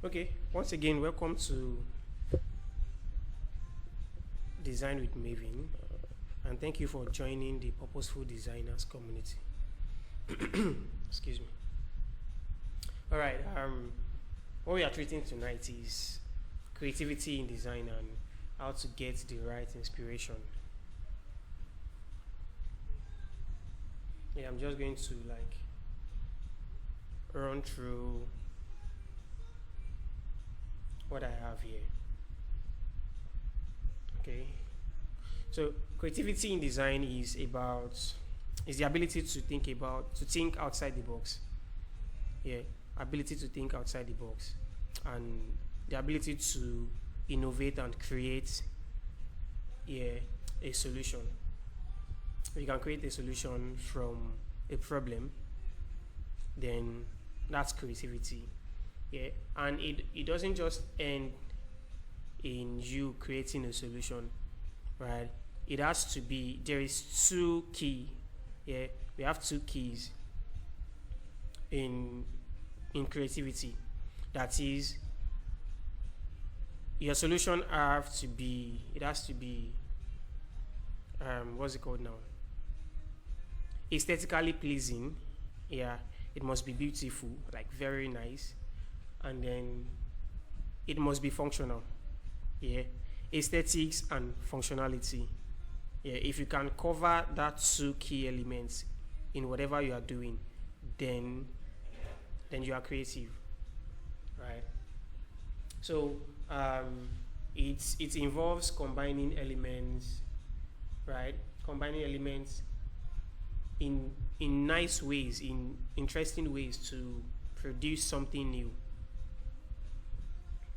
Okay, once again, welcome to Design with Maven, and thank you for joining the Purposeful Designers community. Excuse me. All right, what we are treating tonight is creativity in design and how to get the right inspiration. Yeah, I'm just going to run through what I have here. Okay, so creativity in design is the ability to think outside the box. Yeah, ability to think outside the box, and the ability to innovate and create a solution. You can create a solution from a problem, then that's creativity. Yeah, and it doesn't just end in you creating a solution, right? It has to be, there is two key. Yeah, we have two keys in creativity. That is, your solution has to be what's it called now, aesthetically pleasing. Yeah, it must be beautiful, like very nice, and then it must be functional. Yeah, aesthetics and functionality. Yeah, if you can cover that two key elements in whatever you are doing, then you are creative, right? So it involves combining elements, right? Combining elements in nice ways, in interesting ways, to produce something new.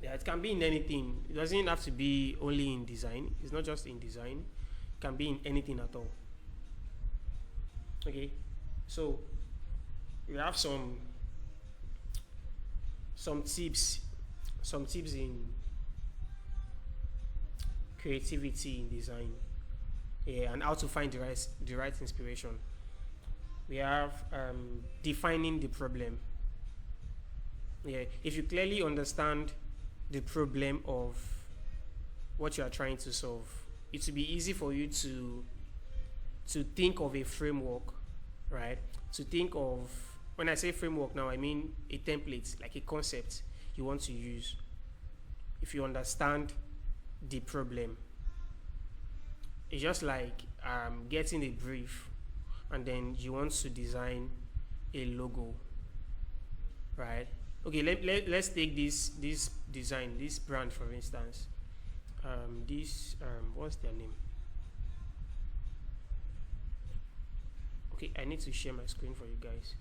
Yeah, it can be in anything. It doesn't have to be only in design. It's not just in design. It can be in anything at all. Okay, so we have some tips in creativity in design. Yeah, and how to find the right inspiration. We have defining the problem. Yeah, if you clearly understand the problem of what you are trying to solve, it will be easy for you to think of a framework, right? To think of, when I say framework now, I mean a template, like a concept you want to use. If you understand the problem, it's just like getting a brief, and then you want to design a logo, right? Okay, let's take this design, this brand, for instance. What's their name? Okay, I need to share my screen for you guys.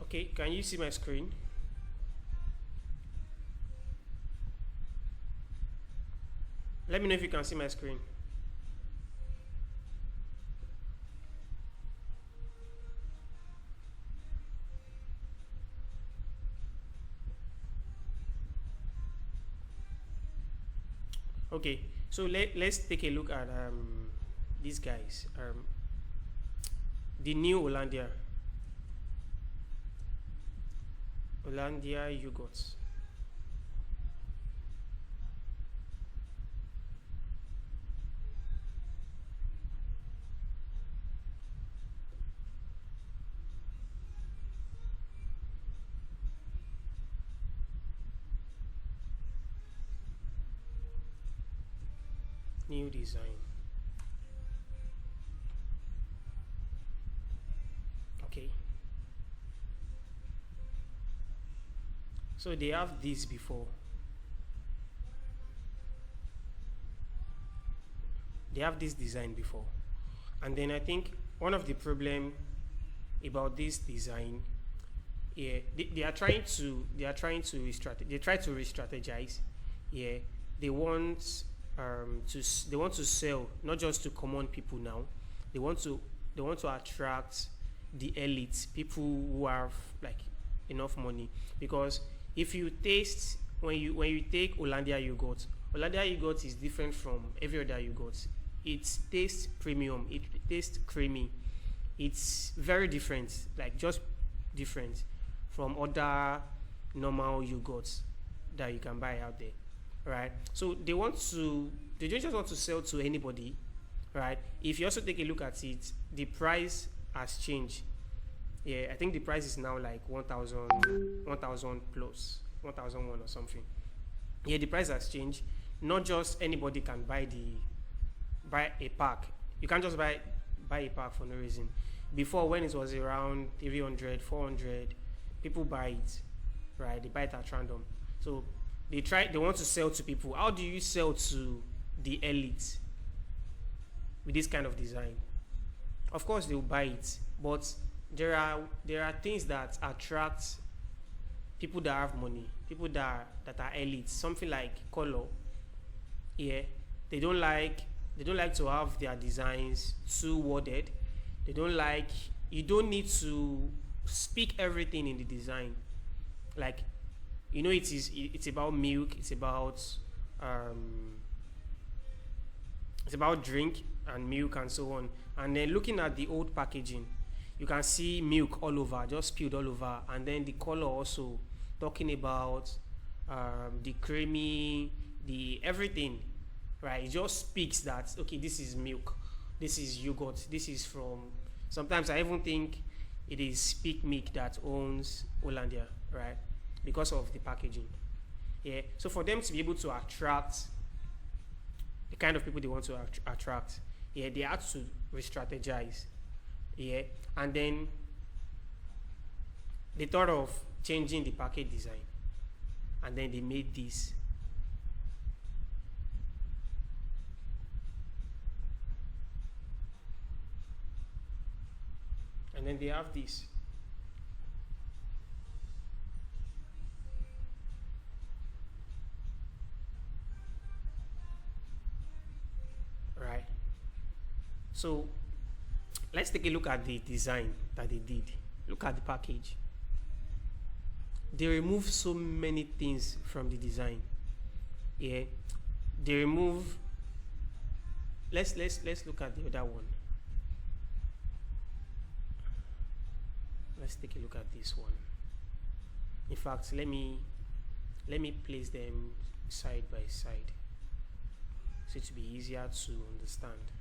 Okay, can you see my screen? Let me know if you can see my screen. Okay, so let's take a look at these guys. The new Hollandia yogurt. New design. Okay. So they have this before. They have this design before. And then I think one of the problem about this design, yeah, they try to re-strategize. Yeah, they want to sell not just to common people now. They want they want to attract the elite, people who have like enough money. Because if you taste, when you take Hollandia yogurt is different from every other yogurt. It tastes premium, it tastes creamy, it's very different, like just different from other normal yogurts that you can buy out there, right? So they don't just want to sell to anybody, right? If you also take a look at it, the price has changed. Yeah, I think the price is now like 1,000 plus 1,001 or something. Yeah, the price has changed. Not just anybody can buy a pack. You can't just buy a pack for no reason. Before, when it was around 300, 400, people buy it, right? They buy it at random. So they want to sell to people. How do you sell to the elite with this kind of design? Of course they'll buy it, but there are things that attract people that have money, people that are elite. Something like color. Yeah, they don't like to have their designs too worded. They don't like, you don't need to speak everything in the design. Like, it's about milk, it's about drink and milk and so on. And then looking at the old packaging, you can see milk all over, just spilled all over, and then the color also talking about the creamy, the everything, right? It just speaks that, okay, this is milk, this is yogurt, this is from, sometimes I even think it is Speak Milk that owns Hollandia, right? Because of the packaging. Yeah. So for them to be able to attract the kind of people they want to attract, yeah, they had to re-strategize. Yeah. And then they thought of changing the package design. And then they made this. And then they have this. Right. So let's take a look at the design that they did. Look at the package. They remove so many things from the design. Yeah. They remove, let's look at the other one. Let's take a look at this one. In fact, let me place them side by side so it will be easier to understand.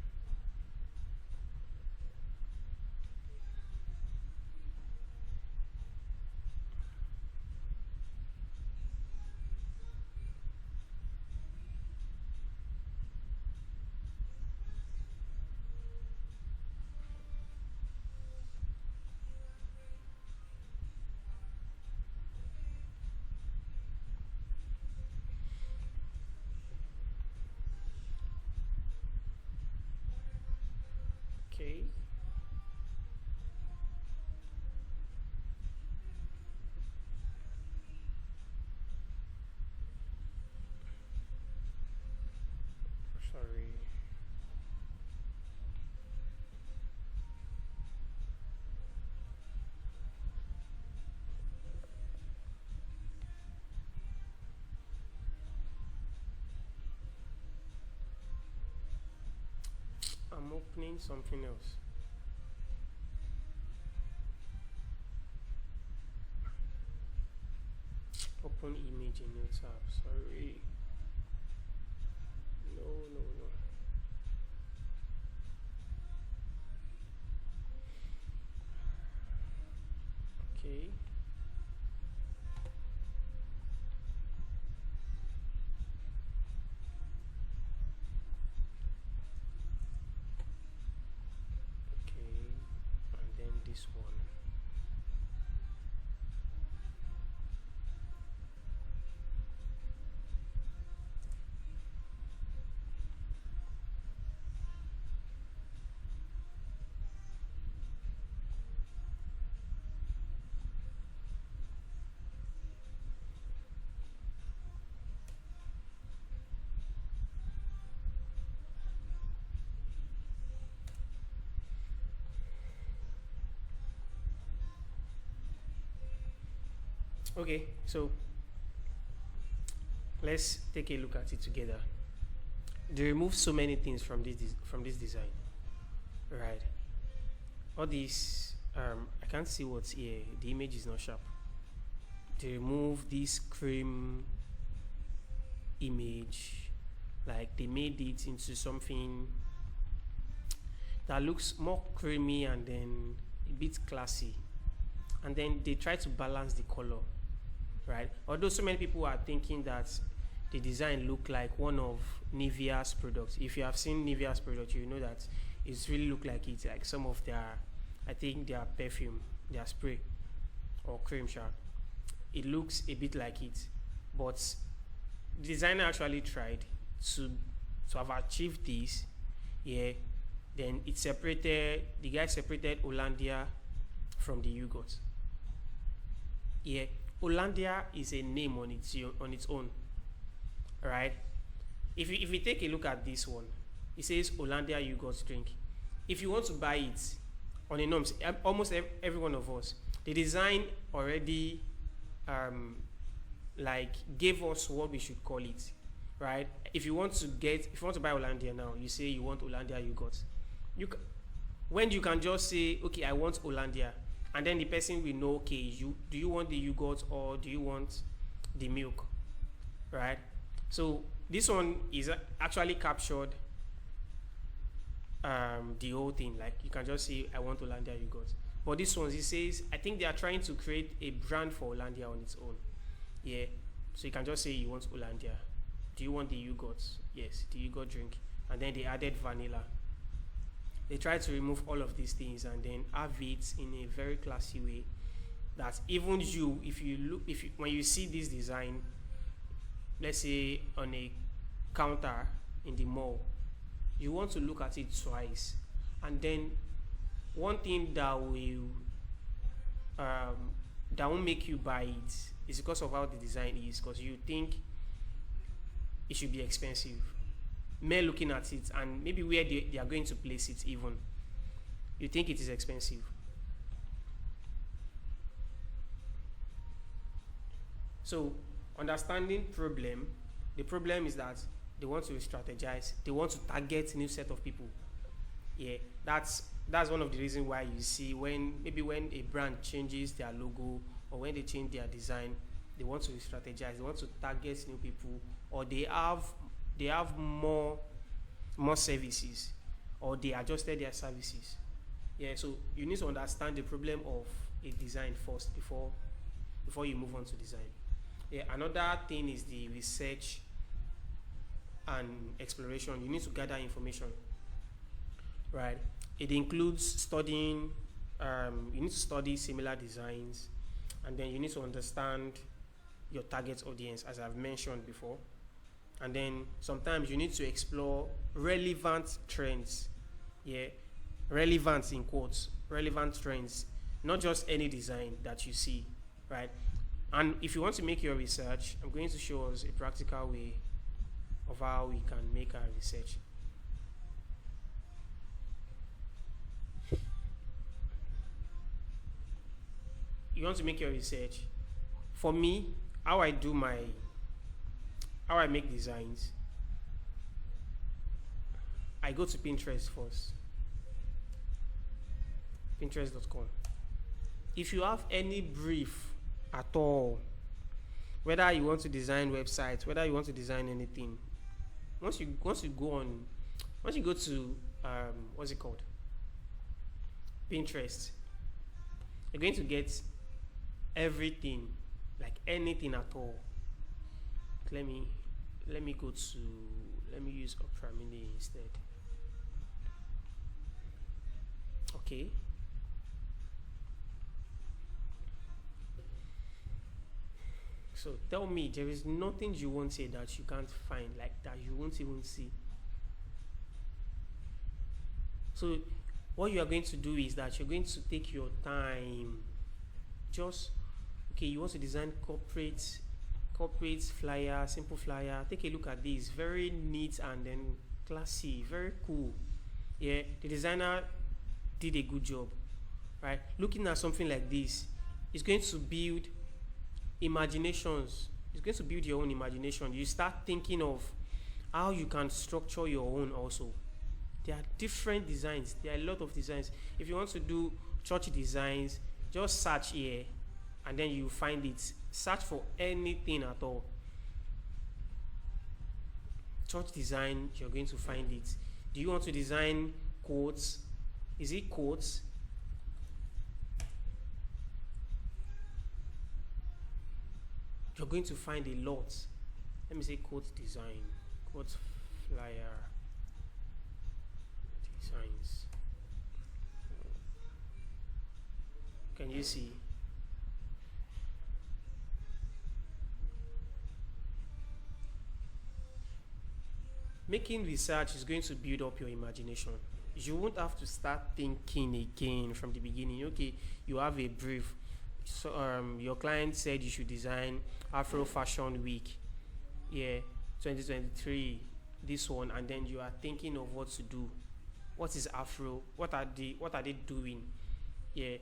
Okay. Sorry. I'm opening something else. Open image in new tab. Sorry. No. Okay. Okay. And then this one. Okay, so let's take a look at it together. They remove so many things from this design, right? All these I can't see what's here. The image is not sharp. They remove this cream image, like they made it into something that looks more creamy and then a bit classy, and then they try to balance the color, right? Although so many people are thinking that the design look like one of Nivea's products. If you have seen Nivea's product, you know that it's really look like it, like some of their, I think their perfume, their spray or cream shot. It looks a bit like it, but the designer actually tried to have achieved this. Yeah, then it separated, the guy separated Hollandia from the yogurt. Yeah, Hollandia is a name on its own, right? If you take a look at this one, it says Hollandia yogurt drink. If you want to buy it on a norms, almost every one of us, the design already like gave us what we should call it, right? If you want to buy Hollandia now, you say you want Hollandia yogurt. When you can just say, okay, I want Hollandia, and then the person will know, okay, do you want the yogurt or do you want the milk, right? So this one is actually captured the whole thing. Like you can just say, I want Hollandia yogurt. But this one, it says, I think they are trying to create a brand for Hollandia on its own. Yeah. So you can just say you want Hollandia. Do you want the yogurt? Yes, the yogurt drink. And then they added vanilla. They try to remove all of these things and then have it in a very classy way that even you, when you see this design, let's say on a counter in the mall, you want to look at it twice. And then one thing that won't make you buy it is because of how the design is, because you think it should be expensive. Mere looking at it and maybe where they are going to place it, even you think it is expensive. So understanding the problem is that they want to strategize, they want to target a new set of people. Yeah, that's one of the reasons why you see when a brand changes their logo or when they change their design, they want to strategize, they want to target new people, or they have more services, or they adjusted their services. Yeah, so you need to understand the problem of a design first before you move on to design. Yeah, another thing is the research and exploration. You need to gather information, right? It includes studying, you need to study similar designs, and then you need to understand your target audience, as I've mentioned before. And then sometimes you need to explore relevant trends. Yeah, relevant in quotes, relevant trends, not just any design that you see, right? And if you want to make your research, I'm going to show us a practical way of how we can make our research. You want to make your research. For me, how I make designs, I go to Pinterest first. Pinterest.com. If you have any brief at all, whether you want to design websites, whether you want to design anything, once you go to what's it called? Pinterest, you're going to get everything, like anything at all. Let me use Opera Mini instead. Okay. So tell me, there is nothing you won't say that you can't find, like that you won't even see. So what you are going to do is that you're going to take your time. Just, okay, you want to design corporate flyer, simple flyer. Take a look at this, very neat and then classy, very cool. Yeah, the designer did a good job, right? Looking at something like this, it's going to build imaginations. It's going to build your own imagination. You start thinking of how you can structure your own also. There are different designs. There are a lot of designs. If you want to do church designs, just search here and then you find it. Search for anything at all. Church design, you're going to find it. Do you want to design quotes? Is it quotes? You're going to find a lot. Let me say quote design, quote flyer designs. Can you see? Making research is going to build up your imagination. You won't have to start thinking again from the beginning. Okay, you have a brief. So your client said you should design Afro Fashion Week, 2023, this one, and then you are thinking of what to do. What is Afro? What are they doing? The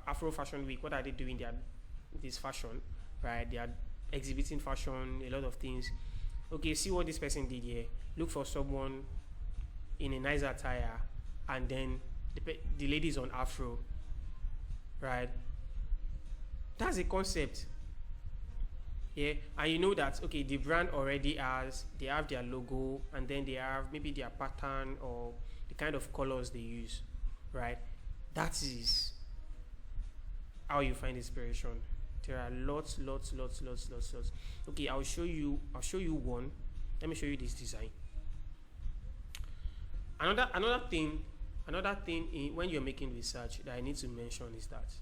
Afro Fashion Week. What are they doing? They are this fashion, right? They are exhibiting fashion, a lot of things. Okay, see what this person did here. Look for someone in a nice attire, and then the lady is on Afro, right? That's a concept. And you know that, okay, the brand already they have their logo, and then they have maybe their pattern or the kind of colors they use, right? That is how you find inspiration. There are lots. Okay, I'll show you one. Let me show you this design. Another thing when you're making research that I need to mention is that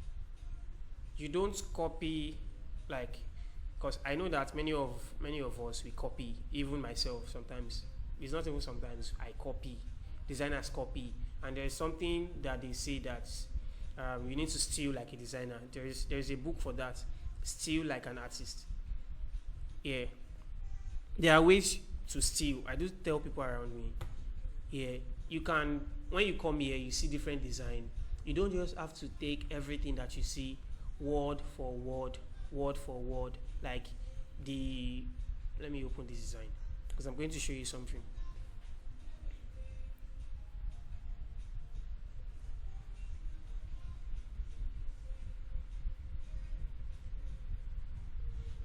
you don't copy, like, because I know that many of us, we copy, even myself sometimes. It's not even sometimes, I copy. Designers copy, and there's something that they say that you need to steal like a designer. There is a book for that. Steal like an artist. There are ways to steal. I do tell people around me. You can, when you come here, you see different design. You don't just have to take everything that you see word for word. Like let me open this design because I'm going to show you something.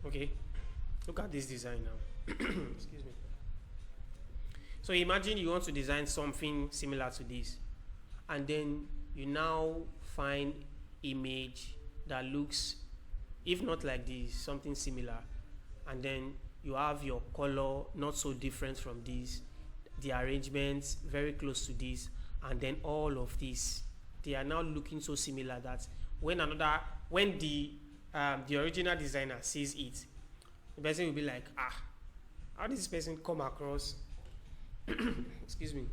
Okay, look at this design now. Excuse me. So imagine you want to design something similar to this, and then you now find image that looks, if not like this, something similar, and then you have your color not so different from this, the arrangements very close to this, and then all of this, they are now looking so similar that when the original designer sees it, the person will be like, how did this person come across? Excuse me.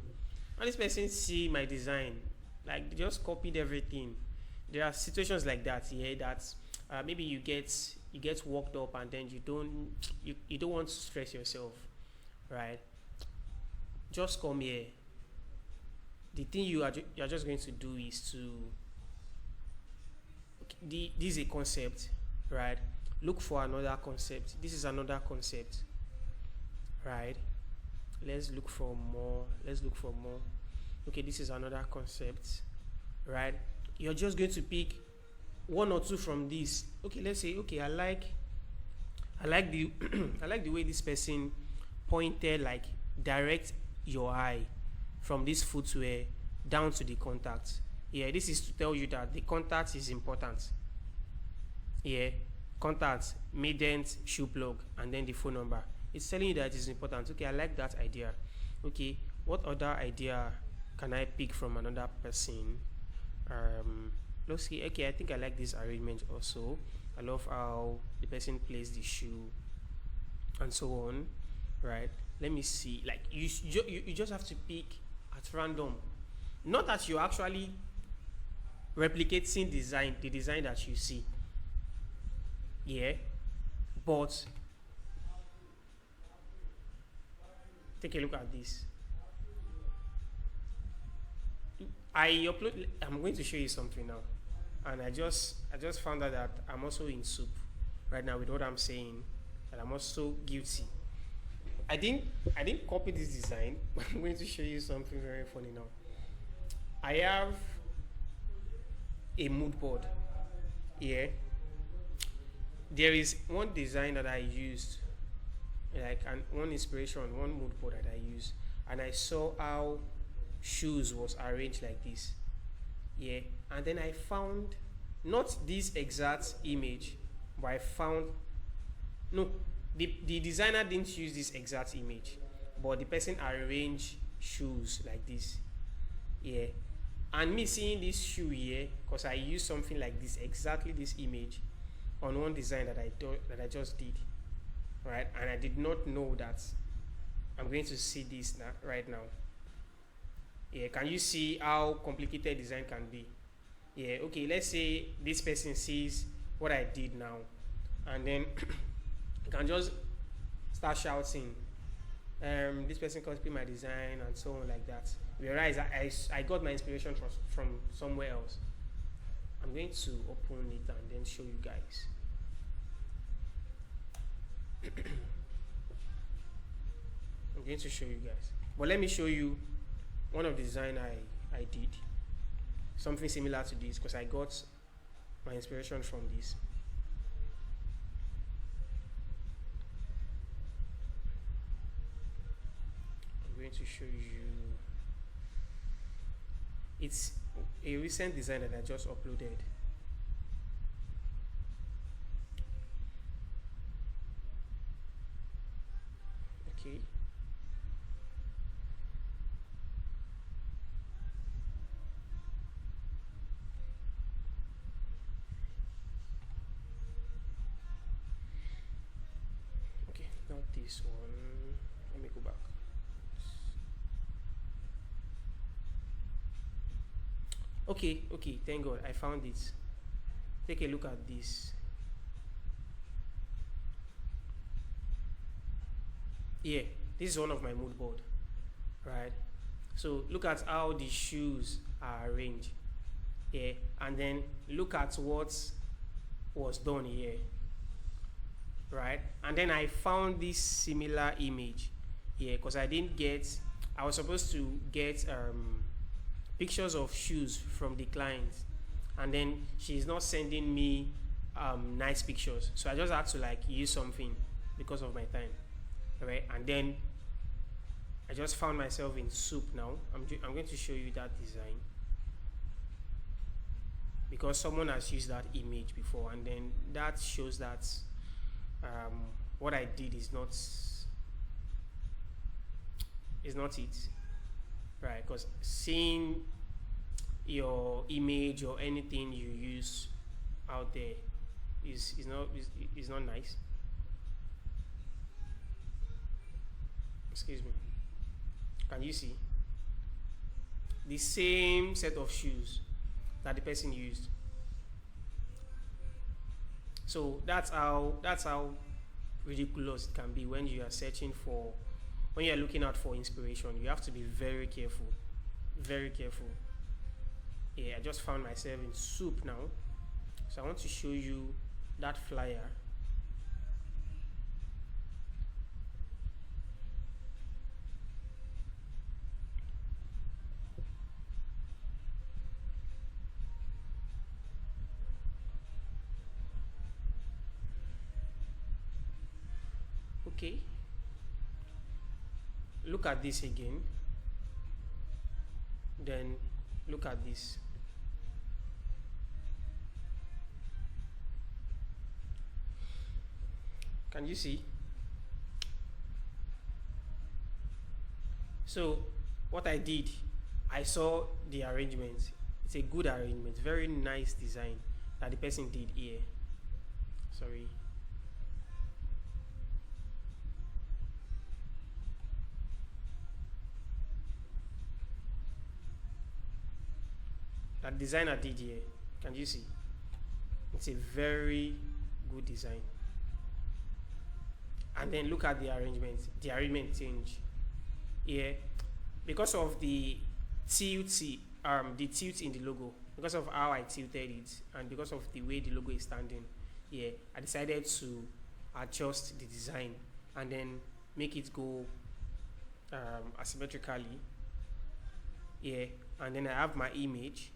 How this person see my design? Like, they just copied everything. There are situations like that, that maybe you get worked up, and then you don't want to stress yourself, right? Just come here. The thing you are just going to do is to, this is a concept, right? Look for another concept. This is another concept, right? Let's look for more. Okay, this is another concept, right? You're just going to pick one or two from this. Okay, let's say, okay, I like the I like the way this person pointed, like, direct your eye from this footwear down to the contact. This is to tell you that the contact is important. Contact, Maven, shoe plug, and then the phone number. It's telling you that it is important. Okay, I like that idea. Okay, what other idea can I pick from another person? Let's see. Okay, I think I like this arrangement also. I love how the person plays the shoe and so on, right? Let me see. Like, you just have to pick at random. Not that you're actually replicating the design that you see. But take a look at this. I'm going to show you something now, and I just found out that I'm also in soup. right now with what I'm saying, and I'm also guilty. I didn't copy this design, but I'm going to show you something very funny now. I have a mood board here. There is one design that I used, like one inspiration, one mood board that I used, and I saw how shoes was arranged like this. Yeah, and then I found not this exact image, but I found no, the designer didn't use this exact image, but the person arranged shoes like this. Yeah, and me seeing this shoe here, because I used something like this, exactly this image, on one design that I just did, right? And I did not know that I'm going to see this right now. Yeah, can you see how complicated design can be? Yeah, okay, let's say this person sees what I did now, and then you can just start shouting, this person copied my design and so on like that. Whereas I got my inspiration from somewhere else. I'm going to open it and then show you guys. I'm going to show you guys. But let me show you one of the design I did. Something similar to this, because I got my inspiration from this. I'm going to show you. It's a recent design that I just uploaded. Okay. Okay, not this one. Let me go back. Okay, thank God, I found it. Take a look at this. Yeah, this is one of my mood board, right? So look at how the shoes are arranged. Yeah, and then look at what was done here, right? And then I found this similar image here, because I was supposed to get pictures of shoes from the client, and then she's not sending me nice pictures, so I just had to like use something because of my time, right? And then I just found myself in soup now. I'm going to show you that design, because someone has used that image before, and then that shows that what I did is not it, right? Because seeing your image or anything you use out there is not nice. Excuse me. Can you see the same set of shoes that the person used? So that's how ridiculous it can be when you are searching for, when you are looking out for inspiration. You have to be very careful, very careful. Yeah, I just found myself in soup now, so I want to show you that flyer. Okay, look at this again, then look at this. Can you see? So what I did, I saw the arrangement. It's a good arrangement, very nice design that the person did here. Sorry. That designer did here. Can you see? It's a very good design. And then look at the arrangement. The arrangement change here because of the tilt in the logo, because of how I tilted it, and because of the way the logo is standing. Yeah, I decided to adjust the design and then make it go asymmetrically. Yeah, and then I have my image.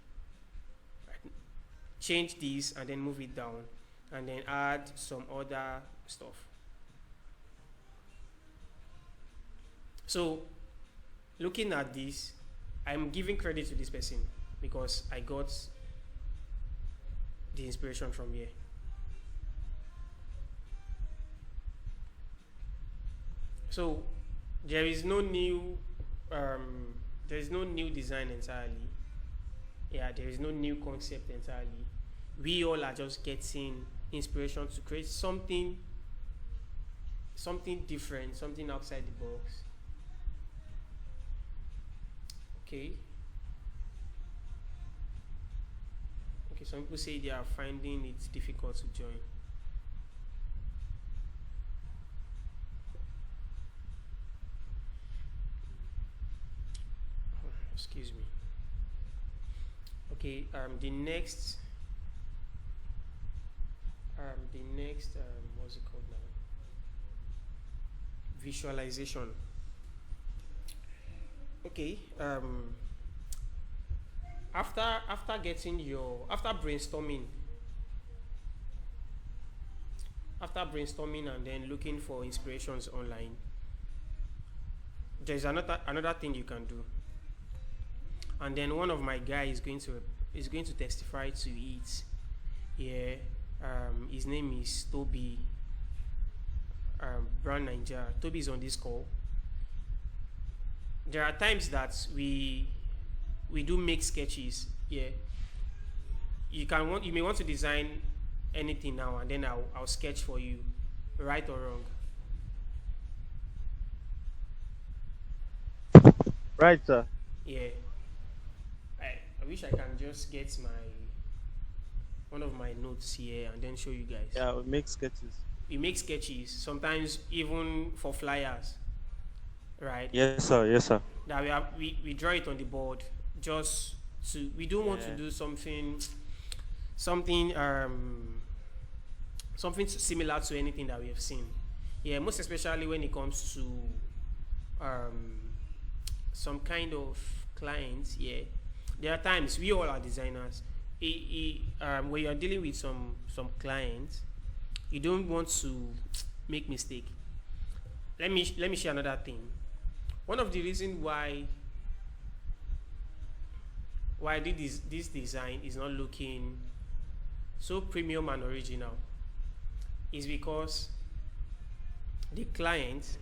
Change this and then move it down, and then add some other stuff. So looking at this, I'm giving credit to this person because I got the inspiration from here. So there is no new design entirely. Yeah, there is no new concept entirely. We all are just getting inspiration to create something different, something outside the box. Okay. Okay, some people say they are finding it difficult to join. Excuse me. Okay, the next what's it called now? Visualization. Okay, after brainstorming and then looking for inspirations online, there's another thing you can do, and then one of my guys is going to testify to it. Yeah, his name is Toby, Brand Ninja. Toby is on this call. There are times that we do make sketches. Yeah, you may want to design anything now, and then I'll sketch for you, right or wrong. Right, sir. Yeah, I wish I can just get one of my notes here and then show you guys. Yeah, we make sketches. We make sketches sometimes even for flyers, right? Yes, sir. Yes, sir. That we draw it on the board just to, we don't want to do something similar to anything that we have seen. Yeah, most especially when it comes to some kind of clients. Yeah, there are times we all are designers. When you're dealing with some clients, you don't want to make mistake. Let me share another thing. One of the reasons why I did this design is not looking so premium and original is because the client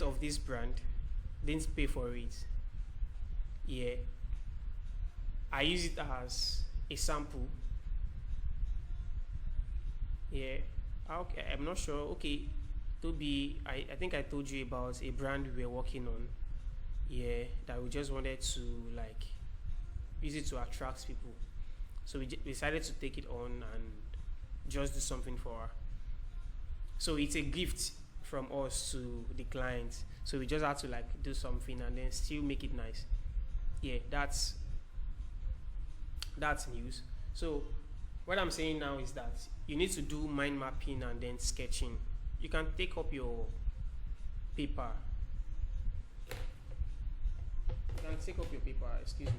of this brand didn't pay for it. Yeah, I use it as a sample. Yeah, okay, I'm not sure. Okay, I think I told you about a brand we were working on. Yeah, that we just wanted to like use it to attract people. So we decided to take it on and just do something for her. So it's a gift from us to the client. So we just had to like do something and then still make it nice. Yeah, that's news. So what I'm saying now is that you need to do mind mapping and then sketching. You can take up your paper. Excuse me.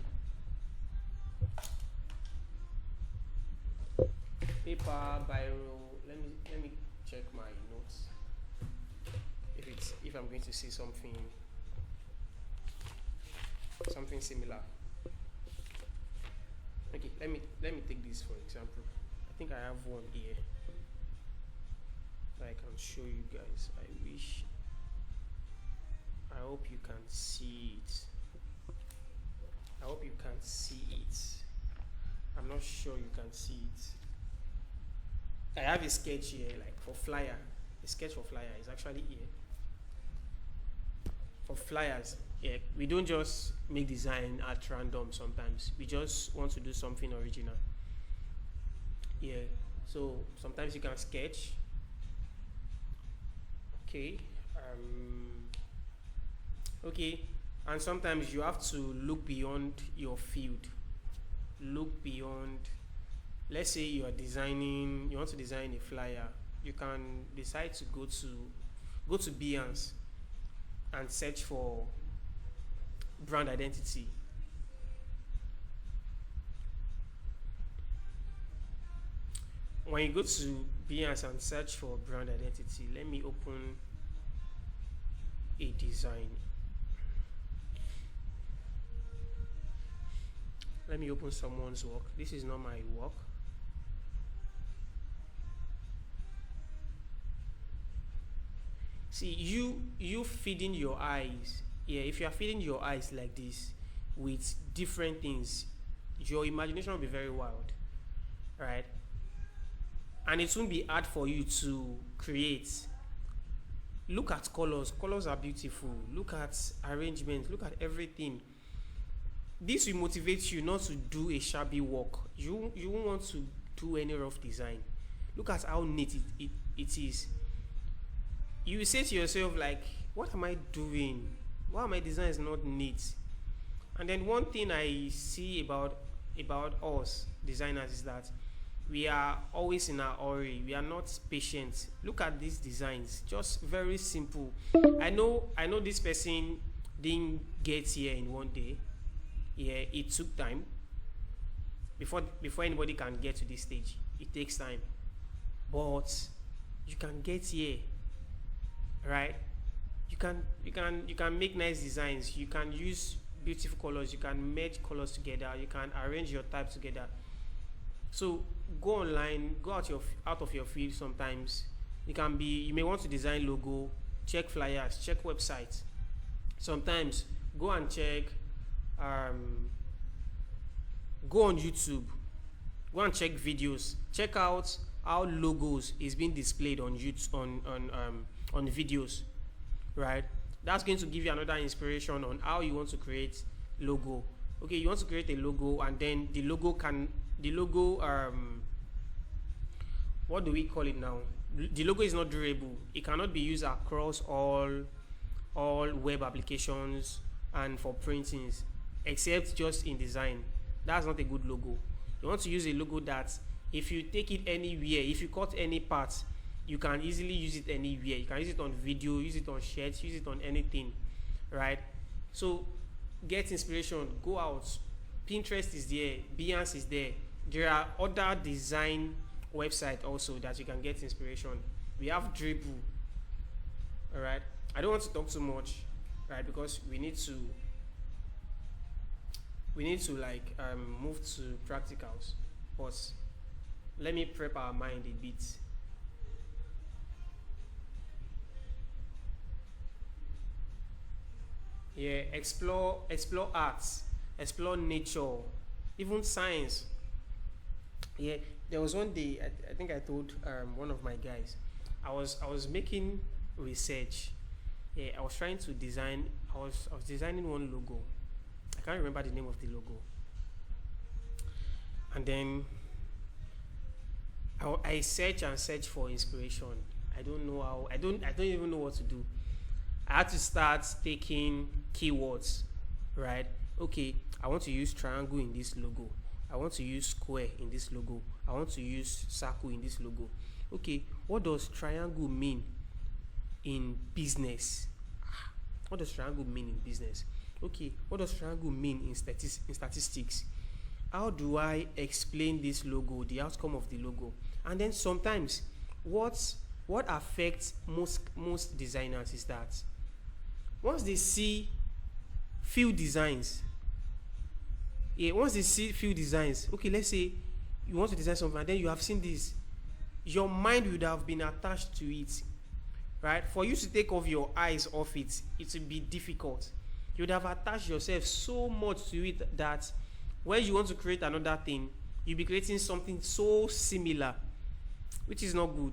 Paper, biro. Let me check my notes. If I'm going to see something similar. Okay, let me take this for example. I think I have one here that I can show you guys. I hope you can see it. I'm not sure you can see it. I have a sketch here, like for flyer. A sketch for flyer is actually here. For flyers, yeah, we don't just make design at random sometimes. We just want to do something original. Yeah, so sometimes you can sketch. Okay. Okay, and sometimes you have to look beyond your field. Look beyond let's say you want to design a flyer. You can decide to go to Behance and search for brand identity. When you go to Behance and search for brand identity, let me open a design. Let me open someone's work. This is not my work. See, you feeding your eyes. Yeah, if you are feeding your eyes like this with different things, your imagination will be very wild, right? And it won't be hard for you to create. Look at colors. Colors are beautiful. Look at arrangements. Look at everything. This will motivate you not to do a shabby work. You won't want to do any rough design. Look at how neat it is. You will say to yourself, like, what am I doing? Why my design is not neat? And then one thing I see about us designers is that we are always in a hurry. We are not patient. Look at these designs, just very simple. I know this person didn't get here in one day. Yeah, it took time. Before anybody can get to this stage, it takes time. But you can get here, right? You can make nice designs. You can use beautiful colors. You can merge colors together. You can arrange your type together. So go online, go out of your field. Sometimes you may want to design logo, check flyers, check websites. Sometimes go and check, go on YouTube, go and check videos, check out how logos is being displayed on YouTube, on videos, right? That's going to give you another inspiration on how you want to create logo. Okay, you want to create a logo, and then the logo what do we call it now? The logo is not durable. It cannot be used across all web applications and for printings, except just in design. That's not a good logo. You want to use a logo that if you take it anywhere, if you cut any part, you can easily use it anywhere. You can use it on video, use it on shirts, use it on anything, right? So get inspiration, go out. Pinterest is there, Behance is there. There are other design websites also that you can get inspiration. We have Dribble, all right? I don't want to talk too much, right? Because we need to like move to practicals. But let me prep our mind a bit. Yeah, explore arts, explore nature, even science. Yeah, there was one day I think I told one of my guys, I was making research. Yeah, I was trying to design. I was designing one logo. I can't remember the name of the logo. And then I search for inspiration. I don't know how. I don't even know what to do. I had to start taking keywords, right? Okay, I want to use triangle in this logo. I want to use square in this logo. I want to use circle in this logo. Okay, what does triangle mean in business? What does triangle mean in business? Okay, what does triangle mean in statistics? How do I explain this logo, the outcome of the logo? And then sometimes what affects most designers is that once they see few designs, okay, let's say you want to design something and then you have seen this, your mind would have been attached to it, right? For you to take off your eyes off it, it will be difficult. You would have attached yourself so much to it that when you want to create another thing, you'll be creating something so similar, which is not good,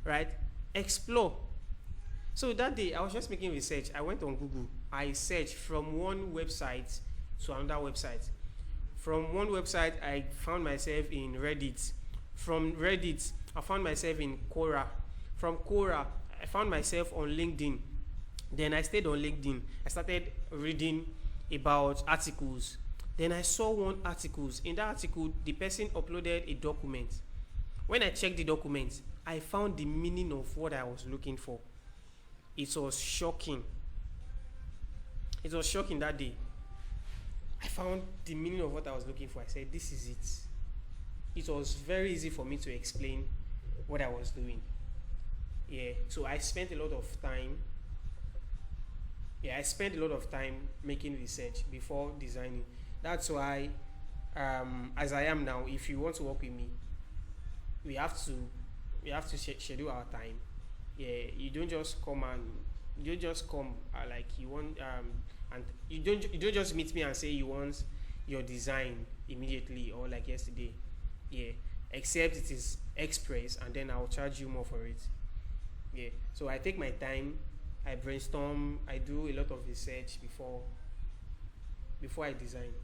right? Explore. So that day, I was just making research. I went on Google. I searched from one website to another website. From one website, I found myself in Reddit. From Reddit, I found myself in Quora. From Quora, I found myself on LinkedIn. Then I stayed on LinkedIn. I started reading about articles, Then I saw one articles. In that article, the person uploaded a document. When I checked the document, I found the meaning of what I was looking for. It was shocking. It was shocking that day. I found the meaning of what I was looking for. I said, this is it. It was very easy for me to explain what I was doing. Yeah, so I spent a lot of time. Yeah, I spent a lot of time making research before designing. That's why, as I am now, if you want to work with me, we have to schedule our time. Yeah, you don't just come like you want and you don't just meet me and say you want your design immediately or like yesterday. Yeah, except it is express and then I'll charge you more for it. Yeah, so I take my time, I brainstorm, I do a lot of research before I design.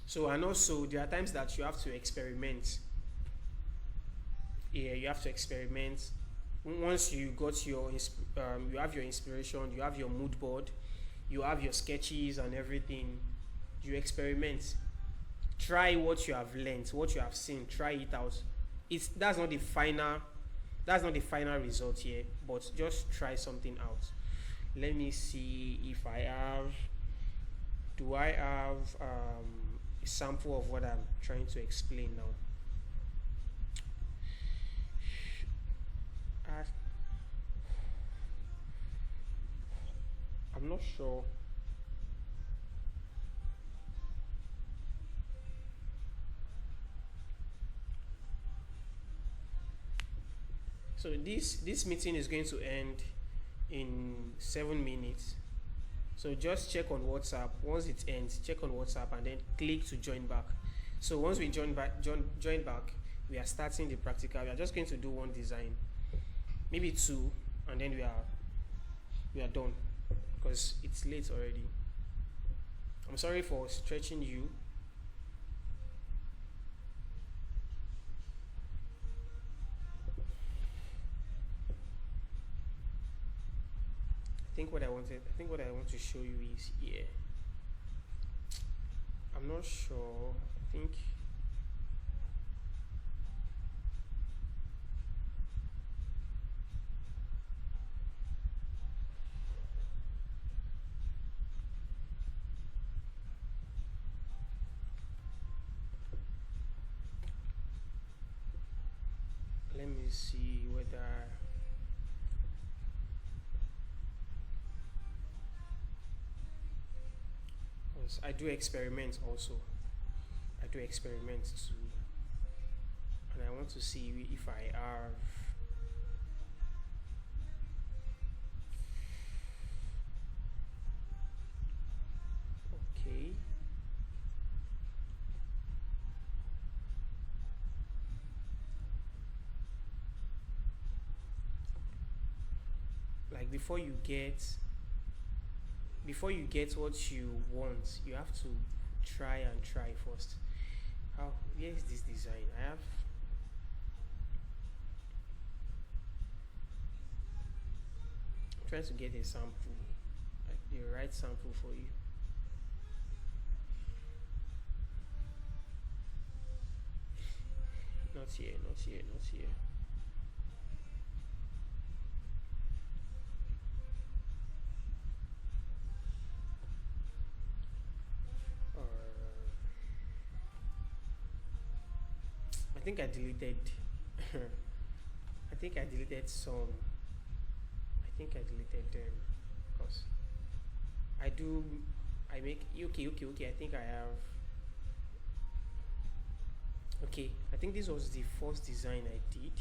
So, and also there are times that you have to experiment. Yeah, you have to experiment. Once you got you have your inspiration, you have your mood board, you have your sketches and everything. You experiment. Try what you have learned, what you have seen. Try it out. That's not the final. That's not the final result here, but just try something out. Let me see if I have. Do I have a sample of what I'm trying to explain now? I'm not sure. So this meeting is going to end in 7 minutes. So just check on WhatsApp. Once it ends, check on WhatsApp and then click to join back. So once we join back, we are starting the practical. We are just going to do one design, maybe 2, and then we are done because it's late already. I'm sorry for stretching you. I think what I want to show you is here. I'm not sure. I think let me see whether I do experiments also. I do experiments too, and I want to see if I have. Okay. Like before you get what you want, you have to try first. Where is this design? I'm trying to get a sample, like the right sample for you. Not here. I think I deleted I think I deleted some. I think I deleted them because I make okay. I think I have. Okay, I think this was the first design I did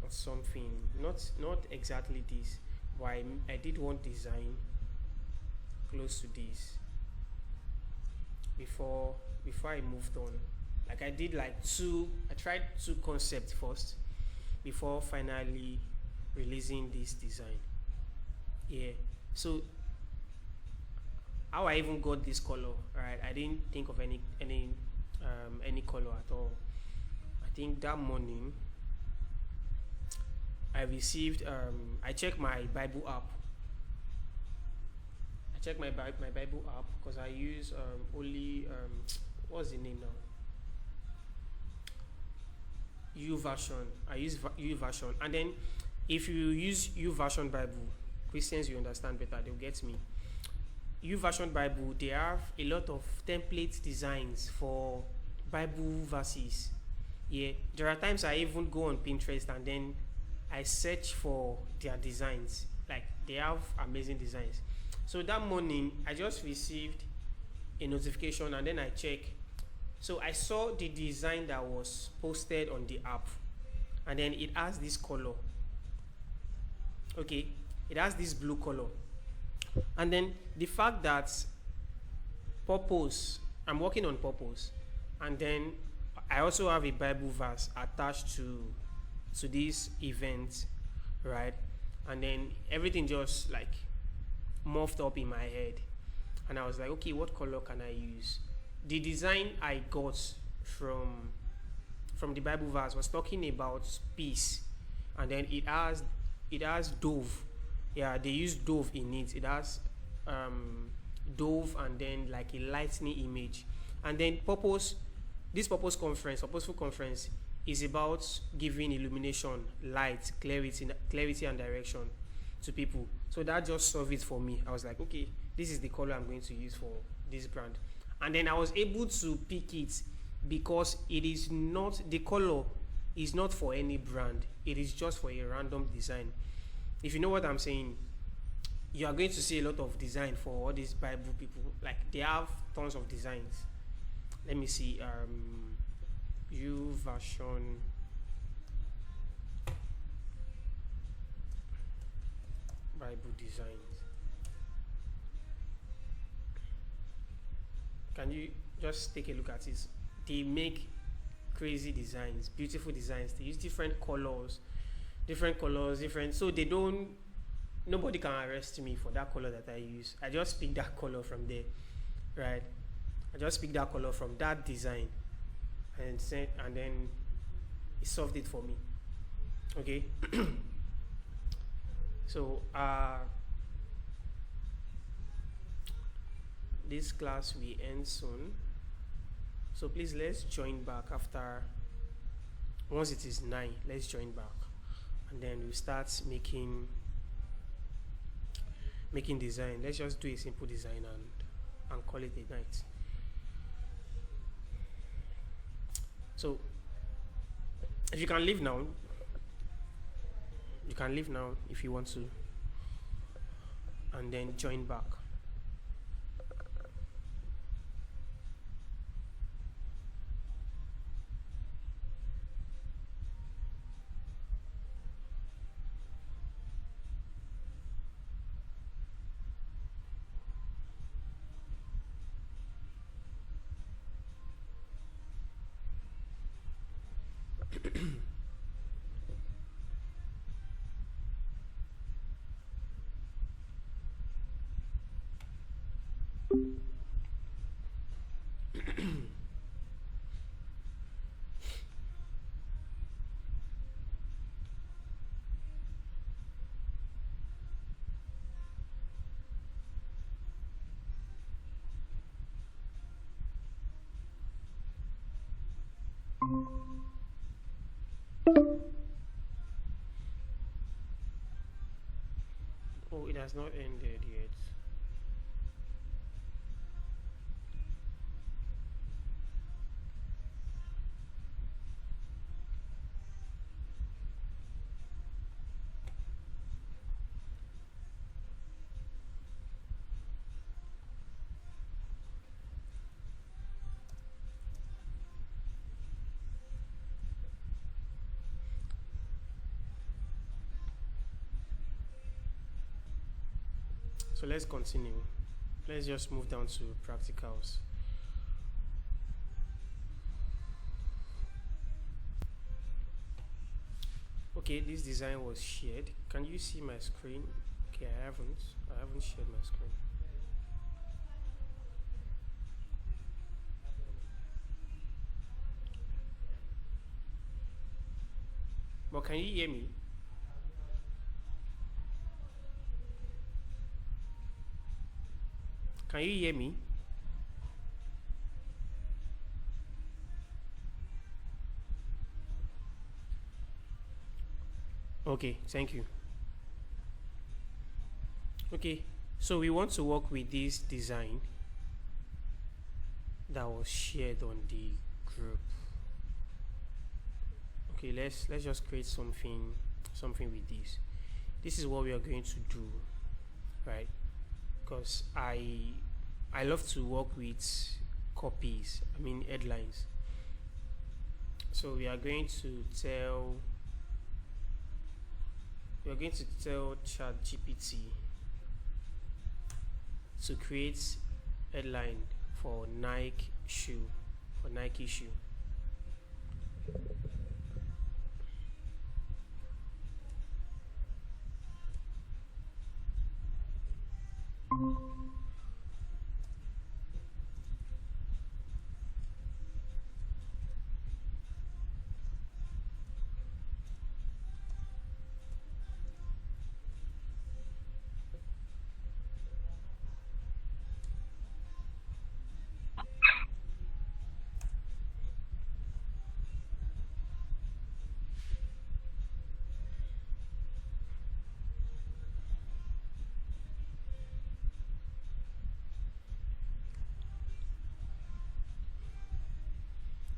of something, not exactly this, but I did one design close to this before I moved on. Like I did like I tried 2 concepts first before finally releasing this design. Yeah, so how I even got this color, right? I didn't think of any color at all. I think that morning I received I checked my Bible app. I check my Bible app because I use only what's the name now? U version. I use U version, and then if you use U version Bible, Christians you understand better. They'll get me. U version Bible, they have a lot of template designs for Bible verses. Yeah, there are times I even go on Pinterest and then I search for their designs. Like they have amazing designs. So that morning I just received a notification and then I check. So I saw the design that was posted on the app, and then it has this color. Okay, it has this blue color. And then the fact that purpose, I'm working on purpose, and then I also have a Bible verse attached to this event, right? And then everything just like morphed up in my head, and I was like, okay, what color can I use? The design I got from the Bible verse was talking about peace, and then it has dove. Yeah, they use dove in it. It has dove and then like a lightning image. And then purposeful conference is about giving illumination, light, clarity and direction to people. So that just solved it for me. I was like, okay, this is the color I'm going to use for this brand. And then I was able to pick it because the color is not for any brand. It is just for a random design. If you know what I'm saying, you are going to see a lot of design for all these Bible people. Like they have tons of designs. Let me see. U version. Bible designs. Can you just take a look at it? They make crazy designs, beautiful designs. They use different colors, different. So nobody can arrest me for that color that I use. I just pick that color from there, right? I just pick that color from that design, and then it solved it for me. Okay. So this class will end soon. So please let's join back after. Once it is 9, let's join back, and then we'll start making design. Let's just do a simple design and call it a night. So if you can leave now, you can leave now if you want to, and then join back. Oh, it has not ended yet. So let's continue. Let's just move down to practicals. Okay, this design was shared. Can you see my screen? Okay, I haven't shared my screen. But can you hear me? Can you hear me? Okay, thank you. Okay, so we want to work with this design that was shared on the group. Okay, let's just create something with this. This is what we are going to do, right? Because I love to work with copies, I mean headlines. So we are going to tell ChatGPT to create headline for Nike shoe.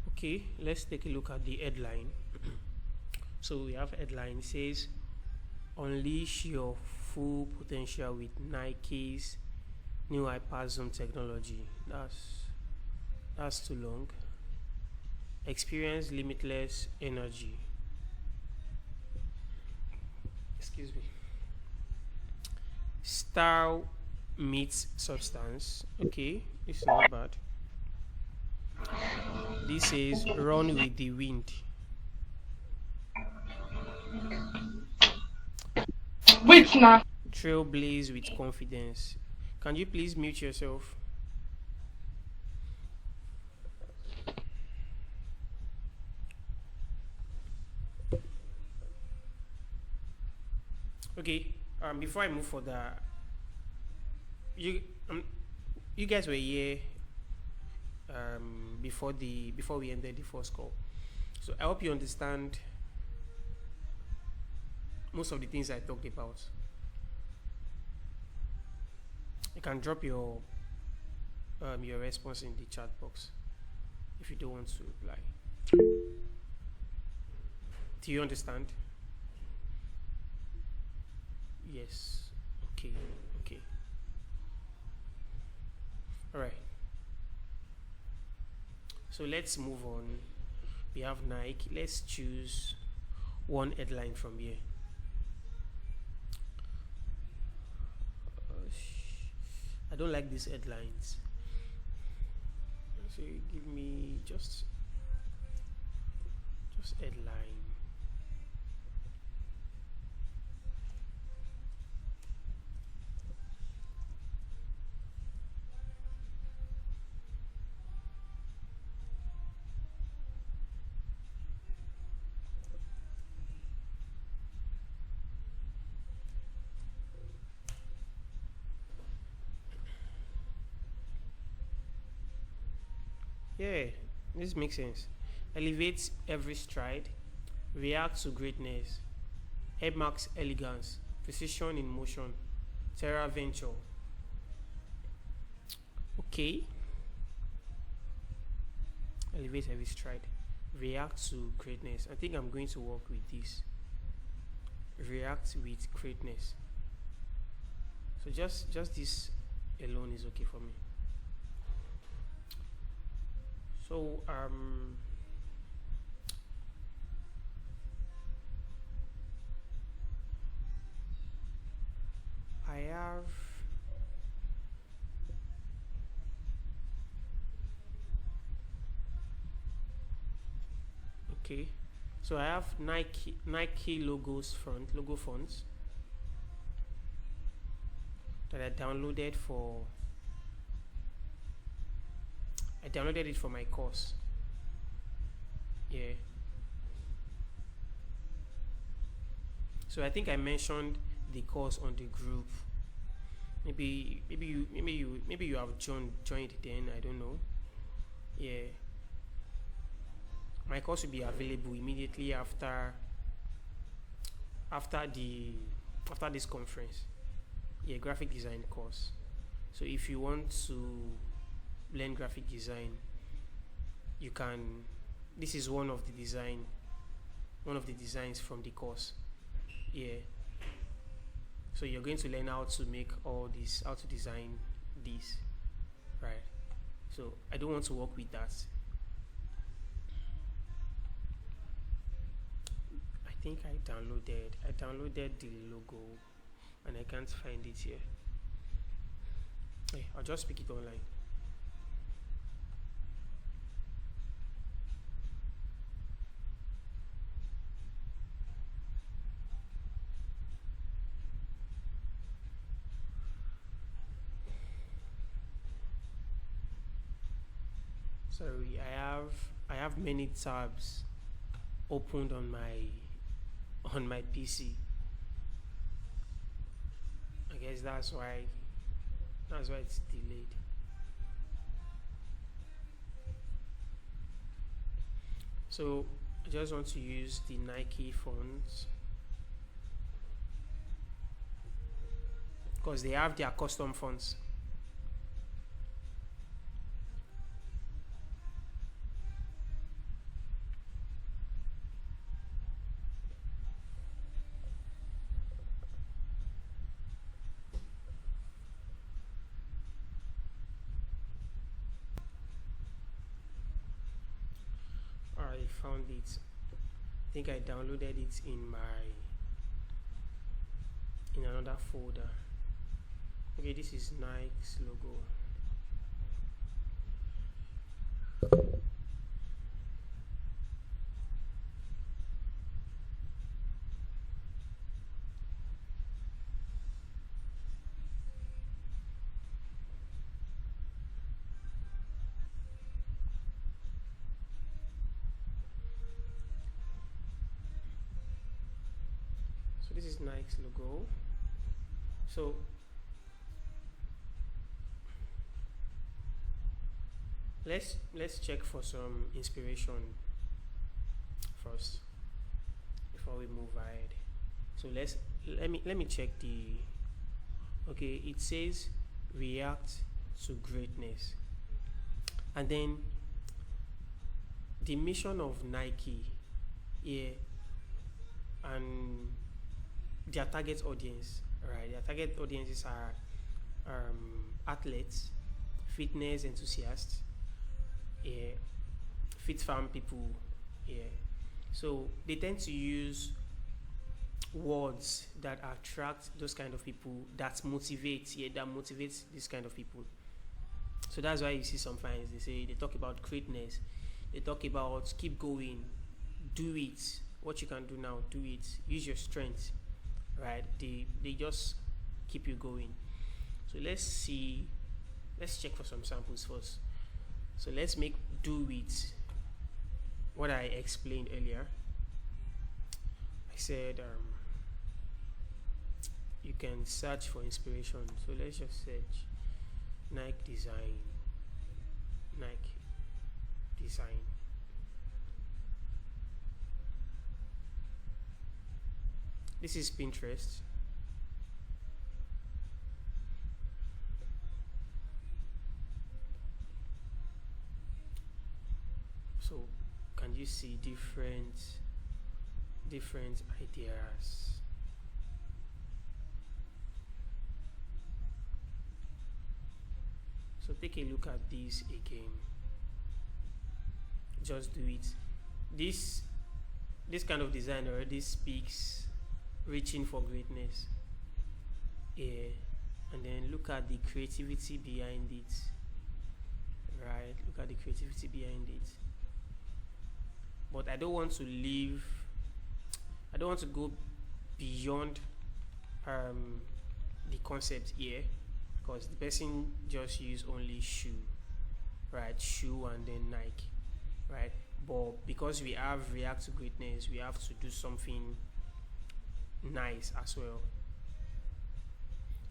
Okay, let's take a look at the headline. So we have headline, it says unleash your full potential with Nike's new hyperzoom technology. That's too long. Experience limitless energy. Excuse me. Style meets substance. Okay, it's not bad. This says run with the wind. Wait now. Trailblaze with confidence. Can you please mute yourself? Okay. Before I move further, you guys were here before we ended the first call, so I hope you understand most of the things I talked about. You can drop your response in the chat box if you don't want to reply. Do you understand? Yes. Okay. All right. So let's move on. We have Nike. Let's choose one headline from here. I don't like these headlines. So give me just headline. Yeah, this makes sense. Elevate every stride, react to greatness, head marks elegance, precision in motion, Terra Venture. Okay. Elevate every stride, react to greatness. I think I'm going to work with this. React with greatness. So just this alone is okay for me. So I have okay. So I have Nike logo fonts that I downloaded it for my course. Yeah. So I think I mentioned the course on the group. maybe you have joined then, I don't know. Yeah, my course will be available immediately after after the after this conference. Yeah, graphic design course. So if you want to learn graphic design, you can. This is one of the designs from the course. Yeah. So you're going to learn how to make all this, how to design this, right? So I don't want to work with that. I think I downloaded the logo, and I can't find it here. Hey, I'll just pick it online. Sorry, I have many tabs opened on my PC. I guess that's why it's delayed. So I just want to use the Nike fonts because they have their custom fonts. I found it. I think I downloaded it in another folder. Okay, this is Nike's logo. So this is Nike's logo. So let's check for some inspiration first before we move ahead. So let me check the. Okay, it says react to greatness, and then the mission of Nike here, and their target audience, right? Their target audiences are athletes, fitness enthusiasts, yeah, fit farm people, yeah. So they tend to use words that attract those kind of people, that motivates this kind of people. So that's why you see sometimes they talk about greatness, they talk about keep going, do it, what you can do now, do it, use your strength, right? They just keep you going. So let's check for some samples first. So let's make do it what I explained earlier. I said you can search for inspiration. So let's just search Nike design. This is Pinterest. So can you see different ideas? So take a look at this again. Just do it. This kind of design already speaks reaching for greatness. Yeah. And then look at the creativity behind it. Right? Look at the creativity behind it. But I don't want to go beyond the concept here, because the person just use only shoe, right? Shoe and then Nike, right? But because we have react to greatness, we have to do something nice as well.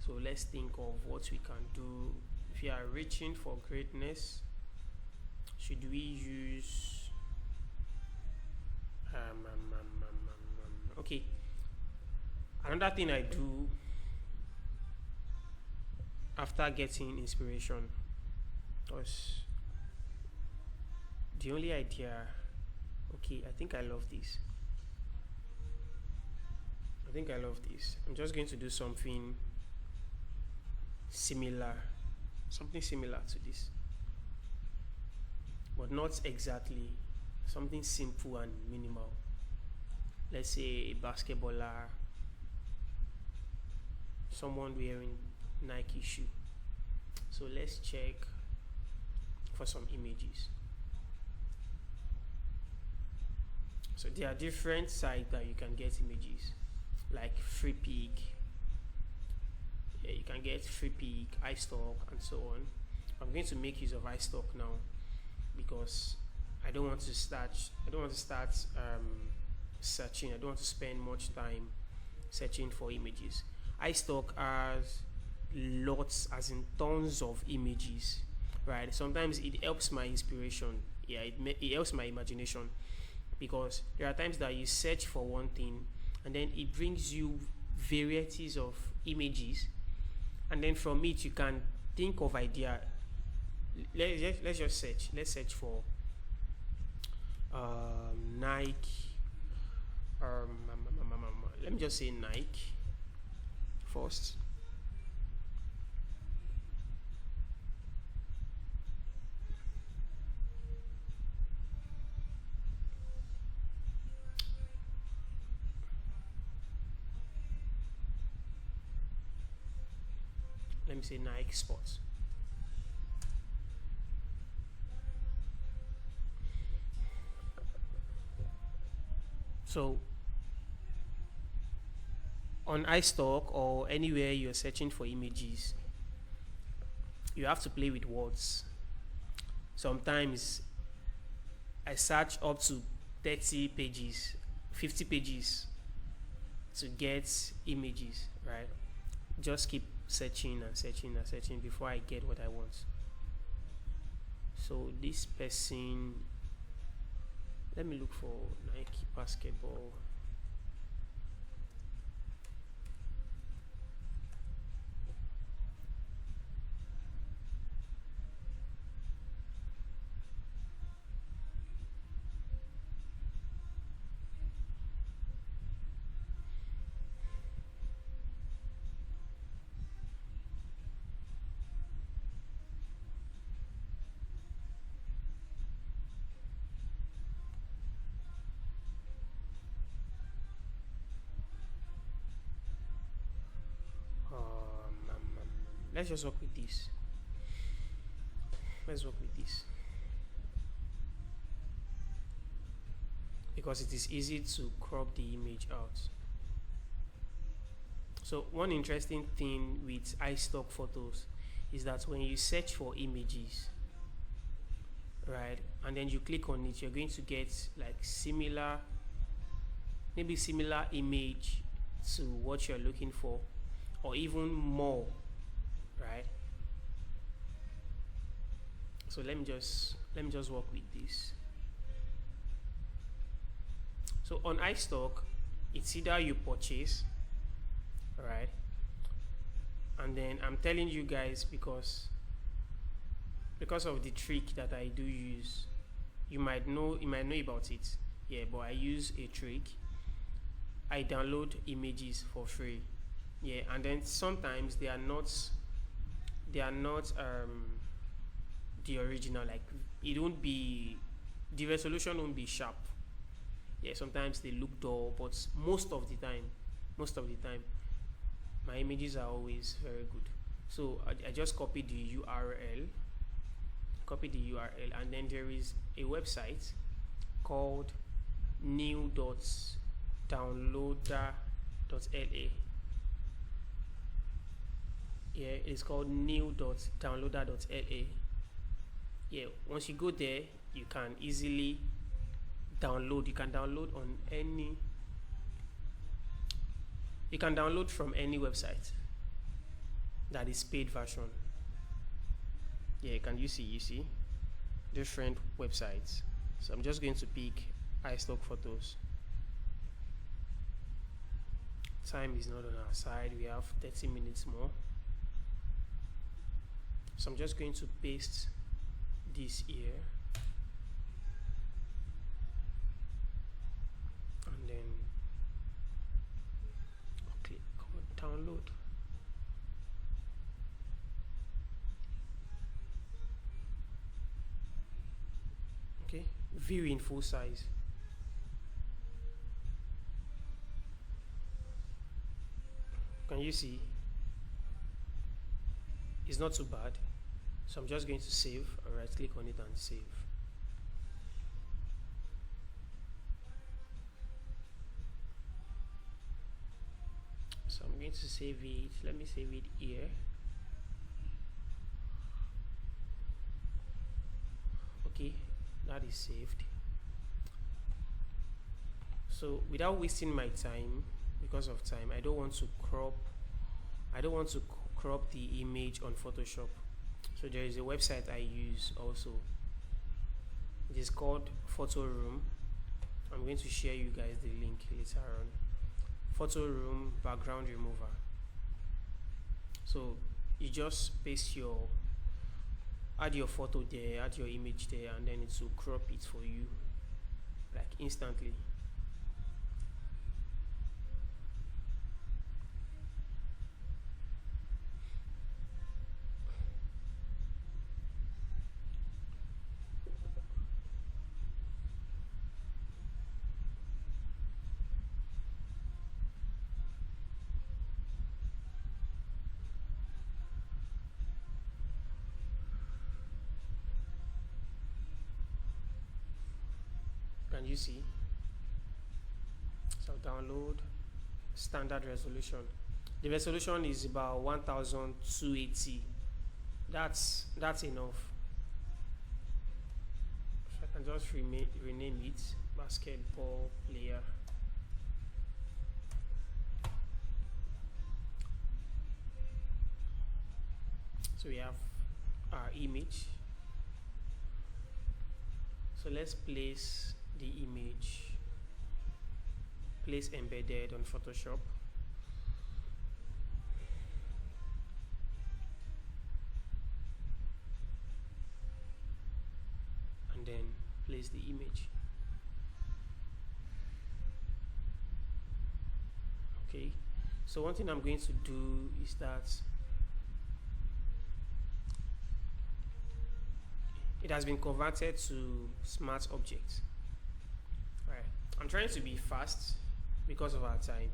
So So let's think of what we can do. If you are reaching for greatness, should we use okay, another thing I do after getting inspiration was the only idea. Okay, I think I love this. I'm just going to do something similar to this, but not exactly, something simple and minimal. Let's say a basketballer, someone wearing Nike shoe. So let's check for some images. So there are different sites that you can get images, like Free Pick. Yeah, you can get Free Pick, iStock, and so on. I'm going to make use of iStock now because I don't want to start searching. I don't want to spend much time searching for images. iStock has lots, as in tons of images, right? Sometimes it helps my inspiration. Yeah, it helps my imagination, because there are times that you search for one thing and then it brings you varieties of images, and then from it you can think of idea. Let's just search. Let's search for Nike. Let me just say Nike first. Let me say Nike Sports. So on iStock or anywhere you're searching for images, you have to play with words. Sometimes I search up to 30 pages, 50 pages to get images, right? Just keep searching and searching and searching before I get what I want. So this person, let me look for Nike basketball. Let's just work with this. Let's work with this, because it is easy to crop the image out. So one interesting thing with iStock photos is that when you search for images, right, and then you click on it, you're going to get like similar image to what you're looking for, or even more, right? So let me just work with this. So on iStock, it's either you purchase, right, and then I'm telling you guys, because of the trick that I do use, you might know about it. Yeah, but I use a trick. I download images for free. Yeah, and then sometimes they are not the original. Like, it won't be, the resolution won't be sharp. Yeah, sometimes they look dull, but most of the time my images are always very good. So I just copy the URL, and then there is a website called new.downloader.la. Yeah, it's called new.downloader.la. Yeah, once you go there, you can easily download. You can download from any website. that is paid version. Yeah, can you see different websites. So I'm just going to pick iStock photos. Time is not on our side. We have 30 minutes more. So I'm just going to paste this here. And then click on download. Okay, view in full size. Can you see? It's not too bad. So I'm just going to save. Alright, click on it and save. So I'm going to save it. Let me save it here. Okay, that is saved. So without wasting my time, because of time, I don't want to crop the image on Photoshop. So there is a website I use also. It is called Photo Room. I'm going to share you guys the link later on. Photo Room background remover. So you just add your photo there, add your image there, and then it will crop it for you like instantly. Can you see? So download standard resolution. The resolution is about 1280. That's enough. So I can just rename it basketball player. So we have our image. So let's place the image, place embedded on Photoshop. And then place the image. Okay, so one thing I'm going to do is that it has been converted to smart objects. Right. I'm trying to be fast because of our time.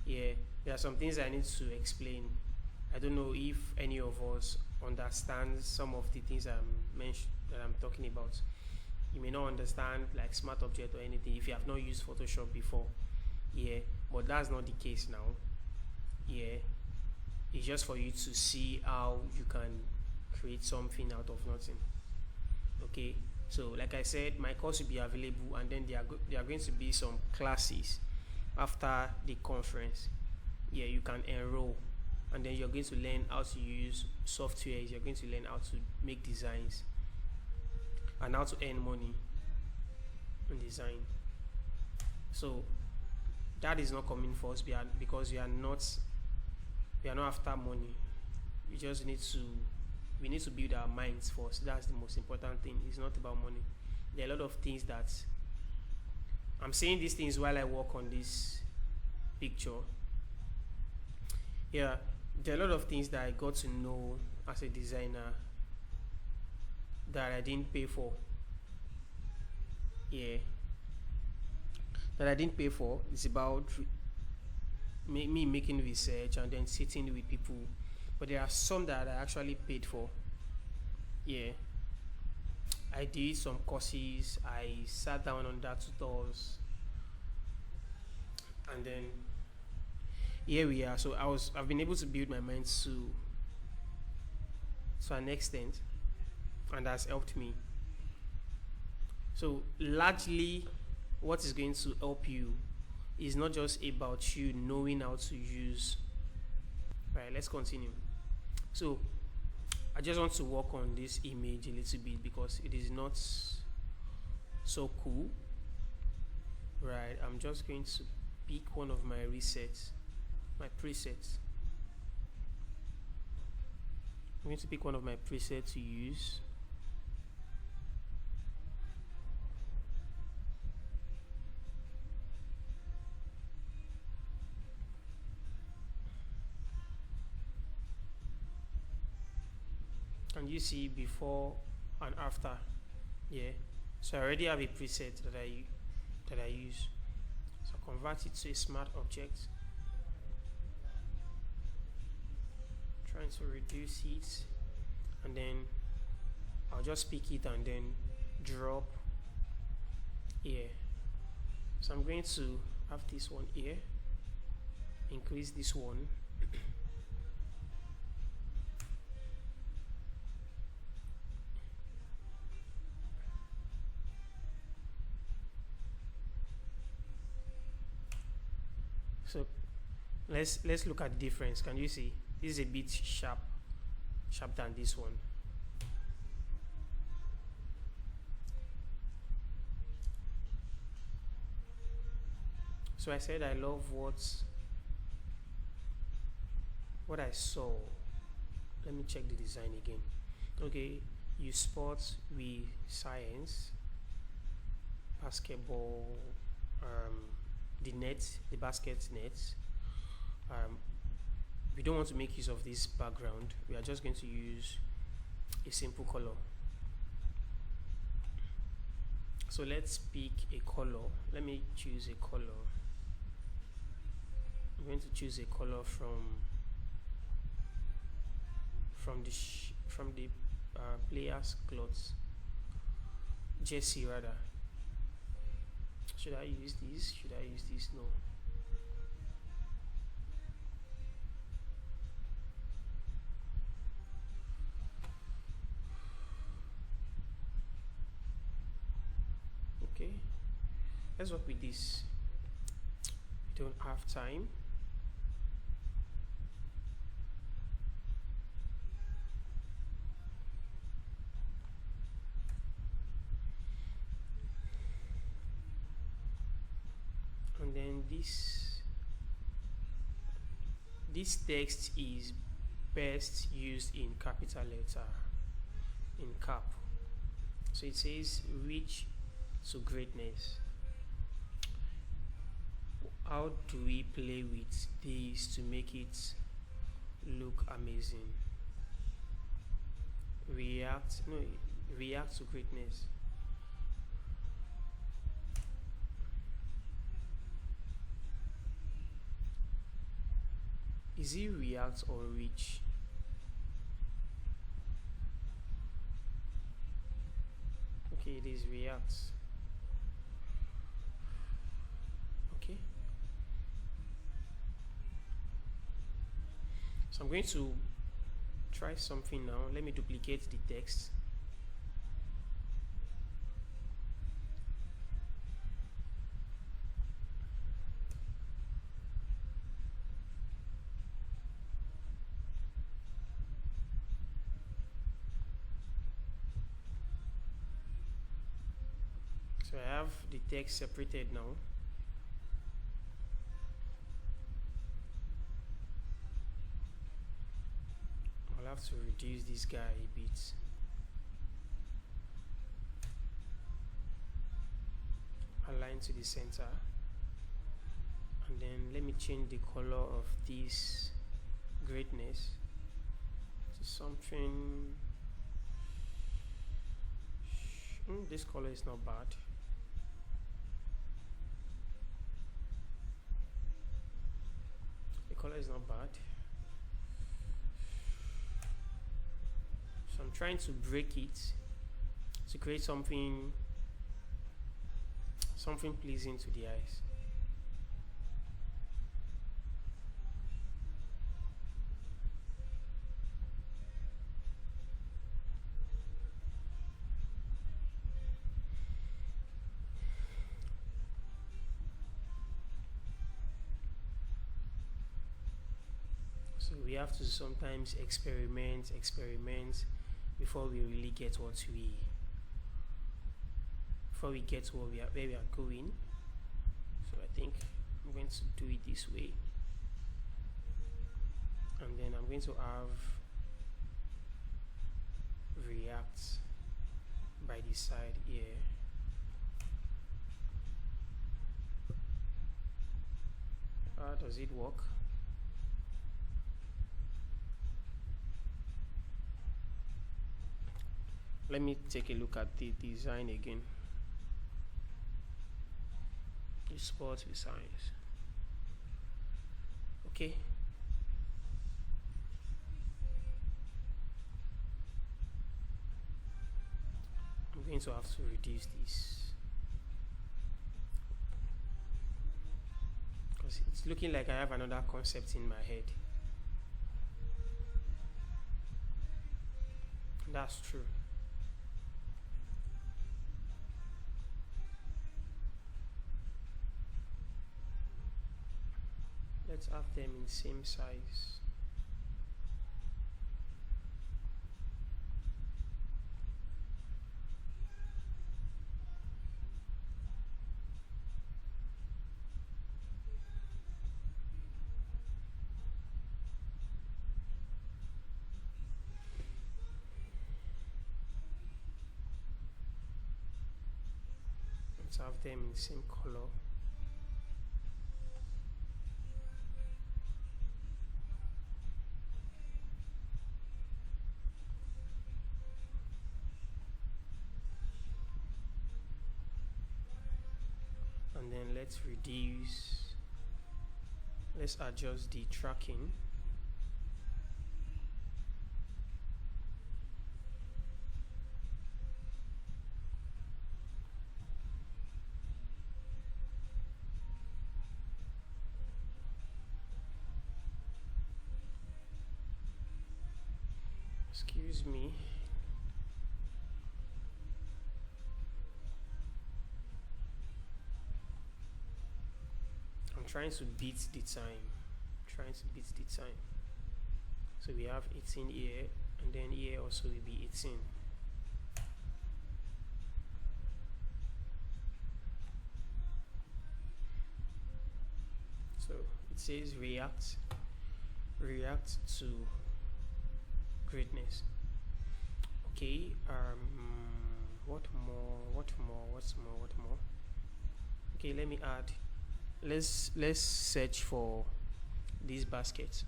Yeah, there are some things I need to explain. I don't know if any of us understands some of the things that I'm talking about. You may not understand like smart object or anything if you have not used Photoshop before. Yeah, but that's not the case now. Yeah, it's just for you to see how you can create something out of nothing. Okay, so like I said, my course will be available, and then there are going to be some classes after the conference. Yeah, you can enroll, and then you're going to learn how to use softwares. You're going to learn how to make designs and how to earn money in design. So that is not coming first because we are not after money. We just need to build our minds first. That's the most important thing. It's not about money. There are a lot of things that I'm saying these things while I work on this picture. Yeah, there are a lot of things that I got to know as a designer that I didn't pay for. Yeah, that I didn't pay for. It's about me making research and then sitting with people. But there are some that I actually paid for. Yeah, I did some courses. I sat down on that tutors, and then here we are. So I've been able to build my mind to an extent, and that's helped me. So largely, what is going to help you is not just about you knowing how to use. Right, let's continue. So I just want to work on this image a little bit because it is not so cool, right? I'm just going to pick one of my presets. I'm going to pick one of my presets to use. And you see before and after. Yeah, so I already have a preset that I use. So convert it to a smart object, trying to reduce it, and then I'll just pick it and then drop here. So I'm going to have this one here, increase this one. So let's look at the difference. Can you see? This is a bit sharp than this one. So I said I love what I saw. Let me check the design again. Okay, you sports with science, basketball, the net, the basket net. We don't want to make use of this background. We are just going to use a simple color. So let's pick a color. Let me choose a color. I'm going to choose a color from the player's clothes, jersey rather. Should I use this? Should I use this? No. Okay, let's work with this. We don't have time. And then this text is best used in capital letter, in cap. So it says reach to greatness. How do we play with this to make it look amazing? React to greatness. Is it react or reach? Okay, it is react. Okay. So I'm going to try something now. Let me duplicate the text. So I have the text separated now. I'll have to reduce this guy a bit. Align to the center. And then let me change the color of this greatness to something. This color is not bad. The color is not bad. So I'm trying to break it to create something pleasing to the eyes. So we have to sometimes experiment before we really get where we are going. So I think I'm going to do it this way, and then I'm going to have React by the side here. How does it work? Let me take a look at the design again. Sports with science. Okay. I'm going to have to reduce this because it's looking like I have another concept in my head. That's true. Let's have them in same size. Let's have them in the same color. And then let's adjust the tracking. Excuse me. I'm trying to beat the time. So we have 18 here, and then here also will be 18. So it says react to greatness. Okay, what more? Okay, let me add, let's search for these baskets.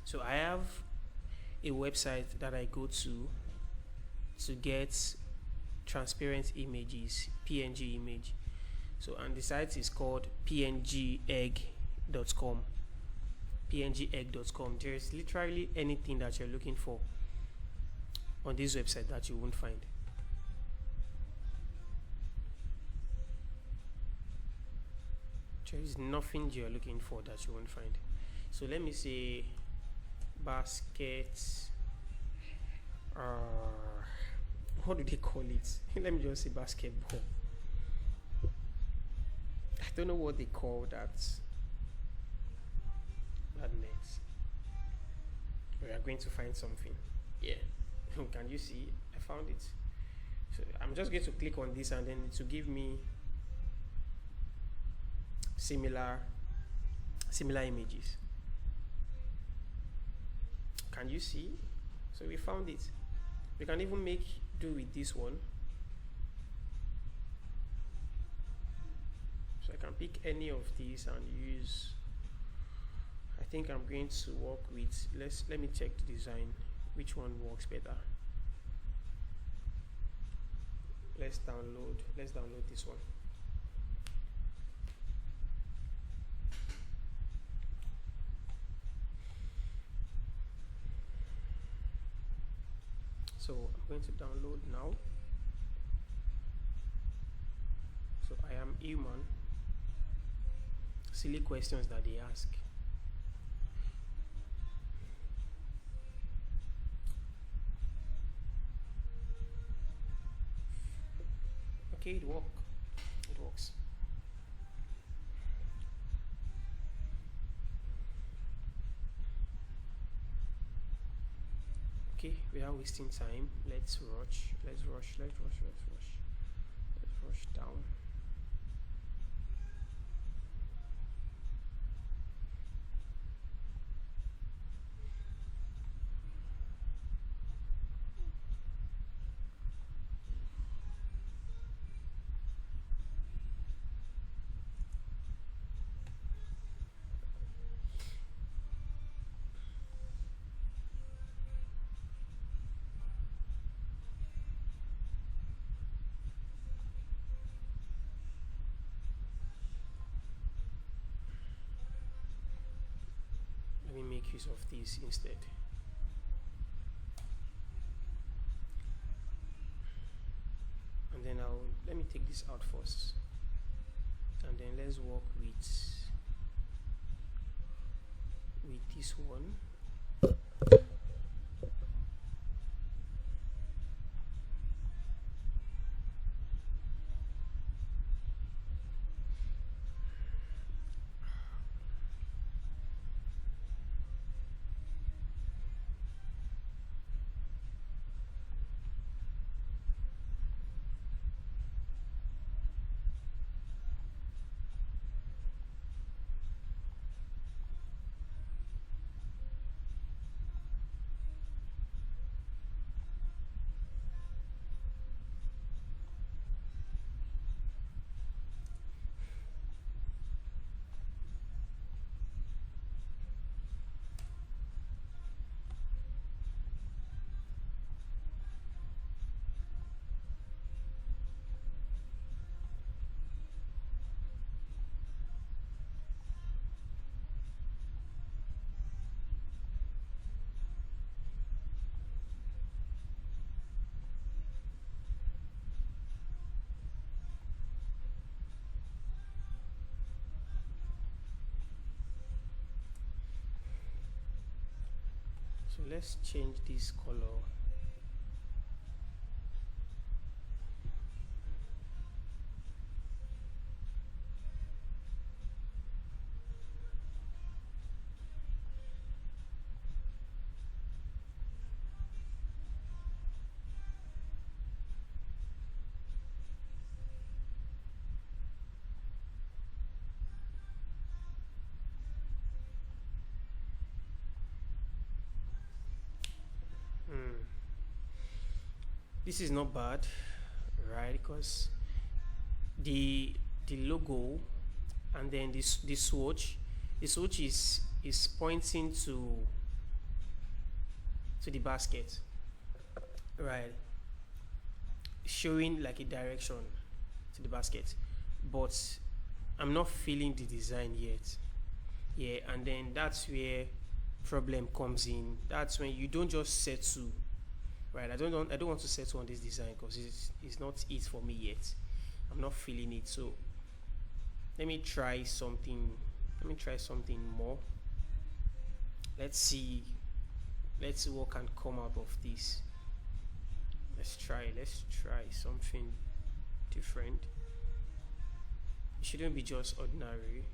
So I have a website that I go to get transparent images, PNG image. So, and the site is called pngegg.com. pngegg.com. There is literally anything that you're looking for on this website that you won't find. There is nothing you're looking for that you won't find. So let me say baskets. What do they call it? Let me just say basketball. I don't know what they call that net. We are going to find something. Yeah. Can you see? I found it. So I'm just going to click on this, and then it will give me similar images. Can you see? So we found it. We can even make do with this one. So I can pick any of these and use. I think I'm going to work with, let me check the design, which one works better. Let's download this one. So I'm going to download now. So I am human. Silly questions that they ask. Okay, it works. Okay, without wasting time, let's rush down. Let me make use of this instead. And then let me take this out first, and then let's work with this one. So let's change this color. This is not bad, right? Because the logo and then this swatch, the swatch is pointing to the basket, right? Showing like a direction to the basket, but I'm not feeling the design yet. Yeah, and then that's where problem comes in. That's when you don't just settle, right? I don't want to settle on this design because it's not it for me yet. I'm not feeling it. So let me try something more. Let's see what can come out of this. Let's try something different. It shouldn't be just ordinary.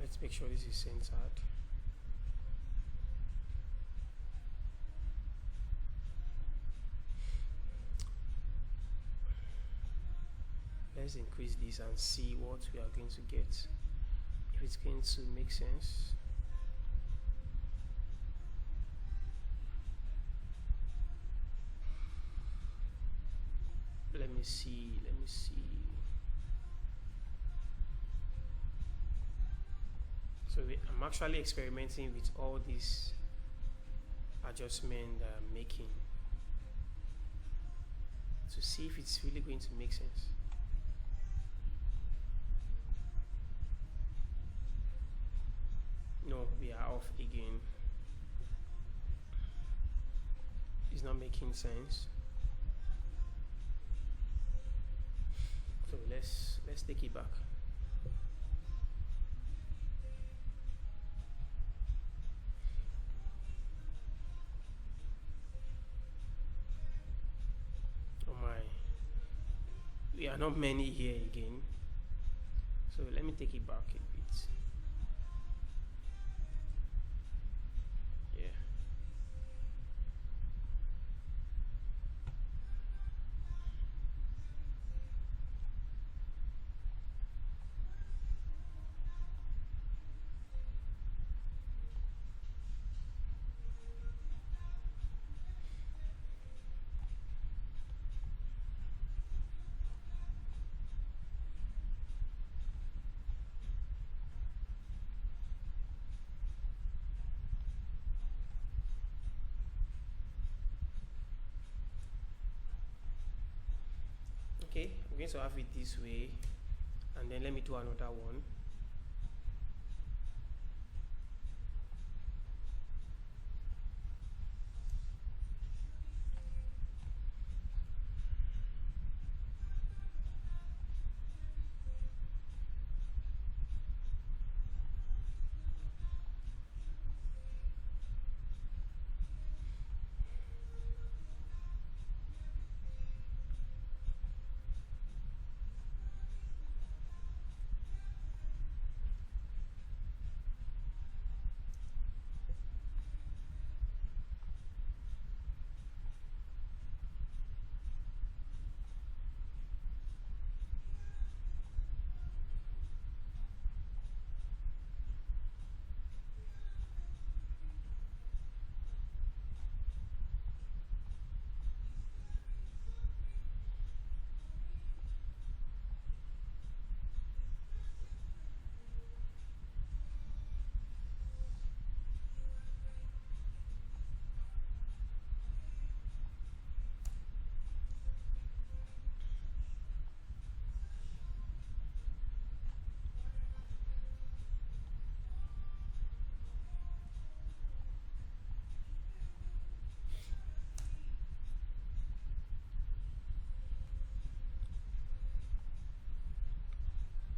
Let's make sure this is centered. Let's increase this and see what we are going to get, if it's going to make sense. Let me see. So I'm actually experimenting with all these adjustments that I'm making to see if it's really going to make sense. No, we are off again. It's not making sense. So let's take it back. Oh my, we are not many here again. So let me take it back a bit. Yeah. Okay, I'm going to have it this way, and then let me do another one.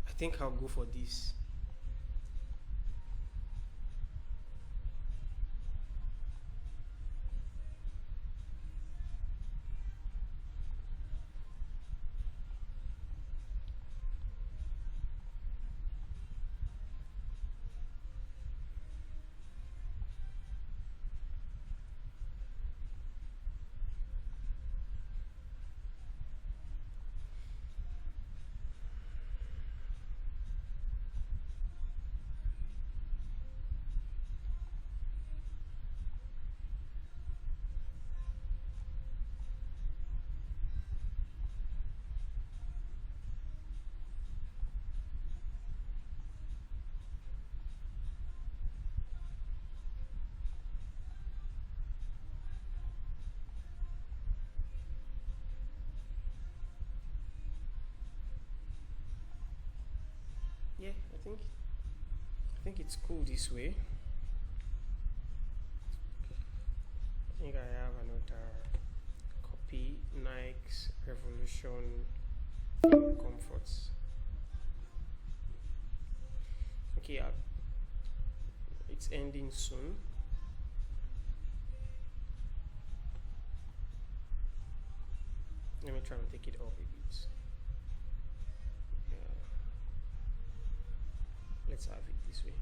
I think I'll go for this. Yeah, I think it's cool this way. I think I have another copy. Nike's Revolution Comforts. Okay, it's ending soon. Let me try and take it up a bit. Let's have it this way.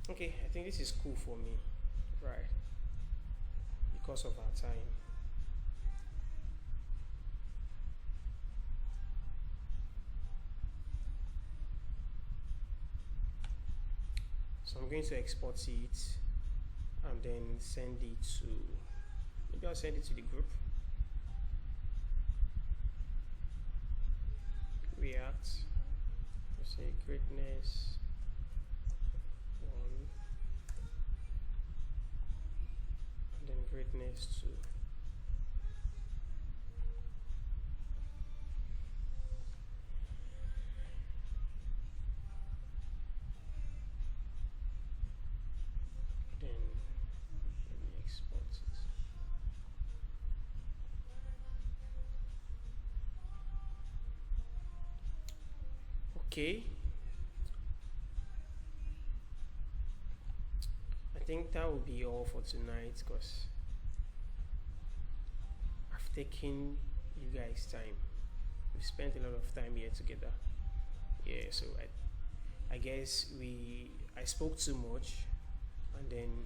Okay, I think this is cool for me, right? Because of our time. So I'm going to export it and then send it to, maybe I'll send it to the group. React, let's say greatness 1, and then greatness 2. Then let me export it. Okay. I think that will be all for tonight because I've taken you guys time. We've spent a lot of time here together. Yeah, so I guess I spoke too much and then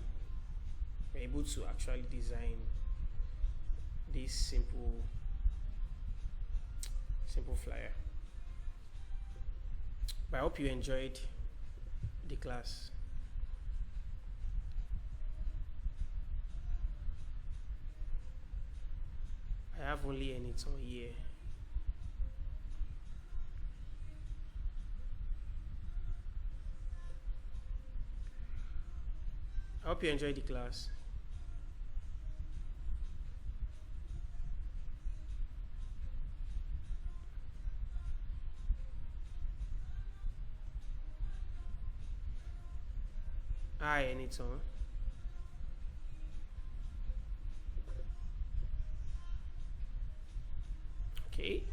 we're able to actually design this simple flyer. But I hope you enjoyed the class. I have only an editor here. I hope you enjoyed the class. Hi, editor. Okay.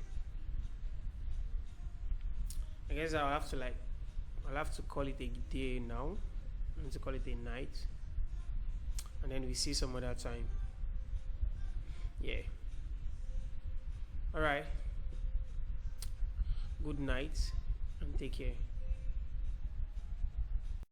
I guess I'll have to call it a day now. I'm going to call it a night. And then we see some other time. Yeah. Alright. Good night and take care.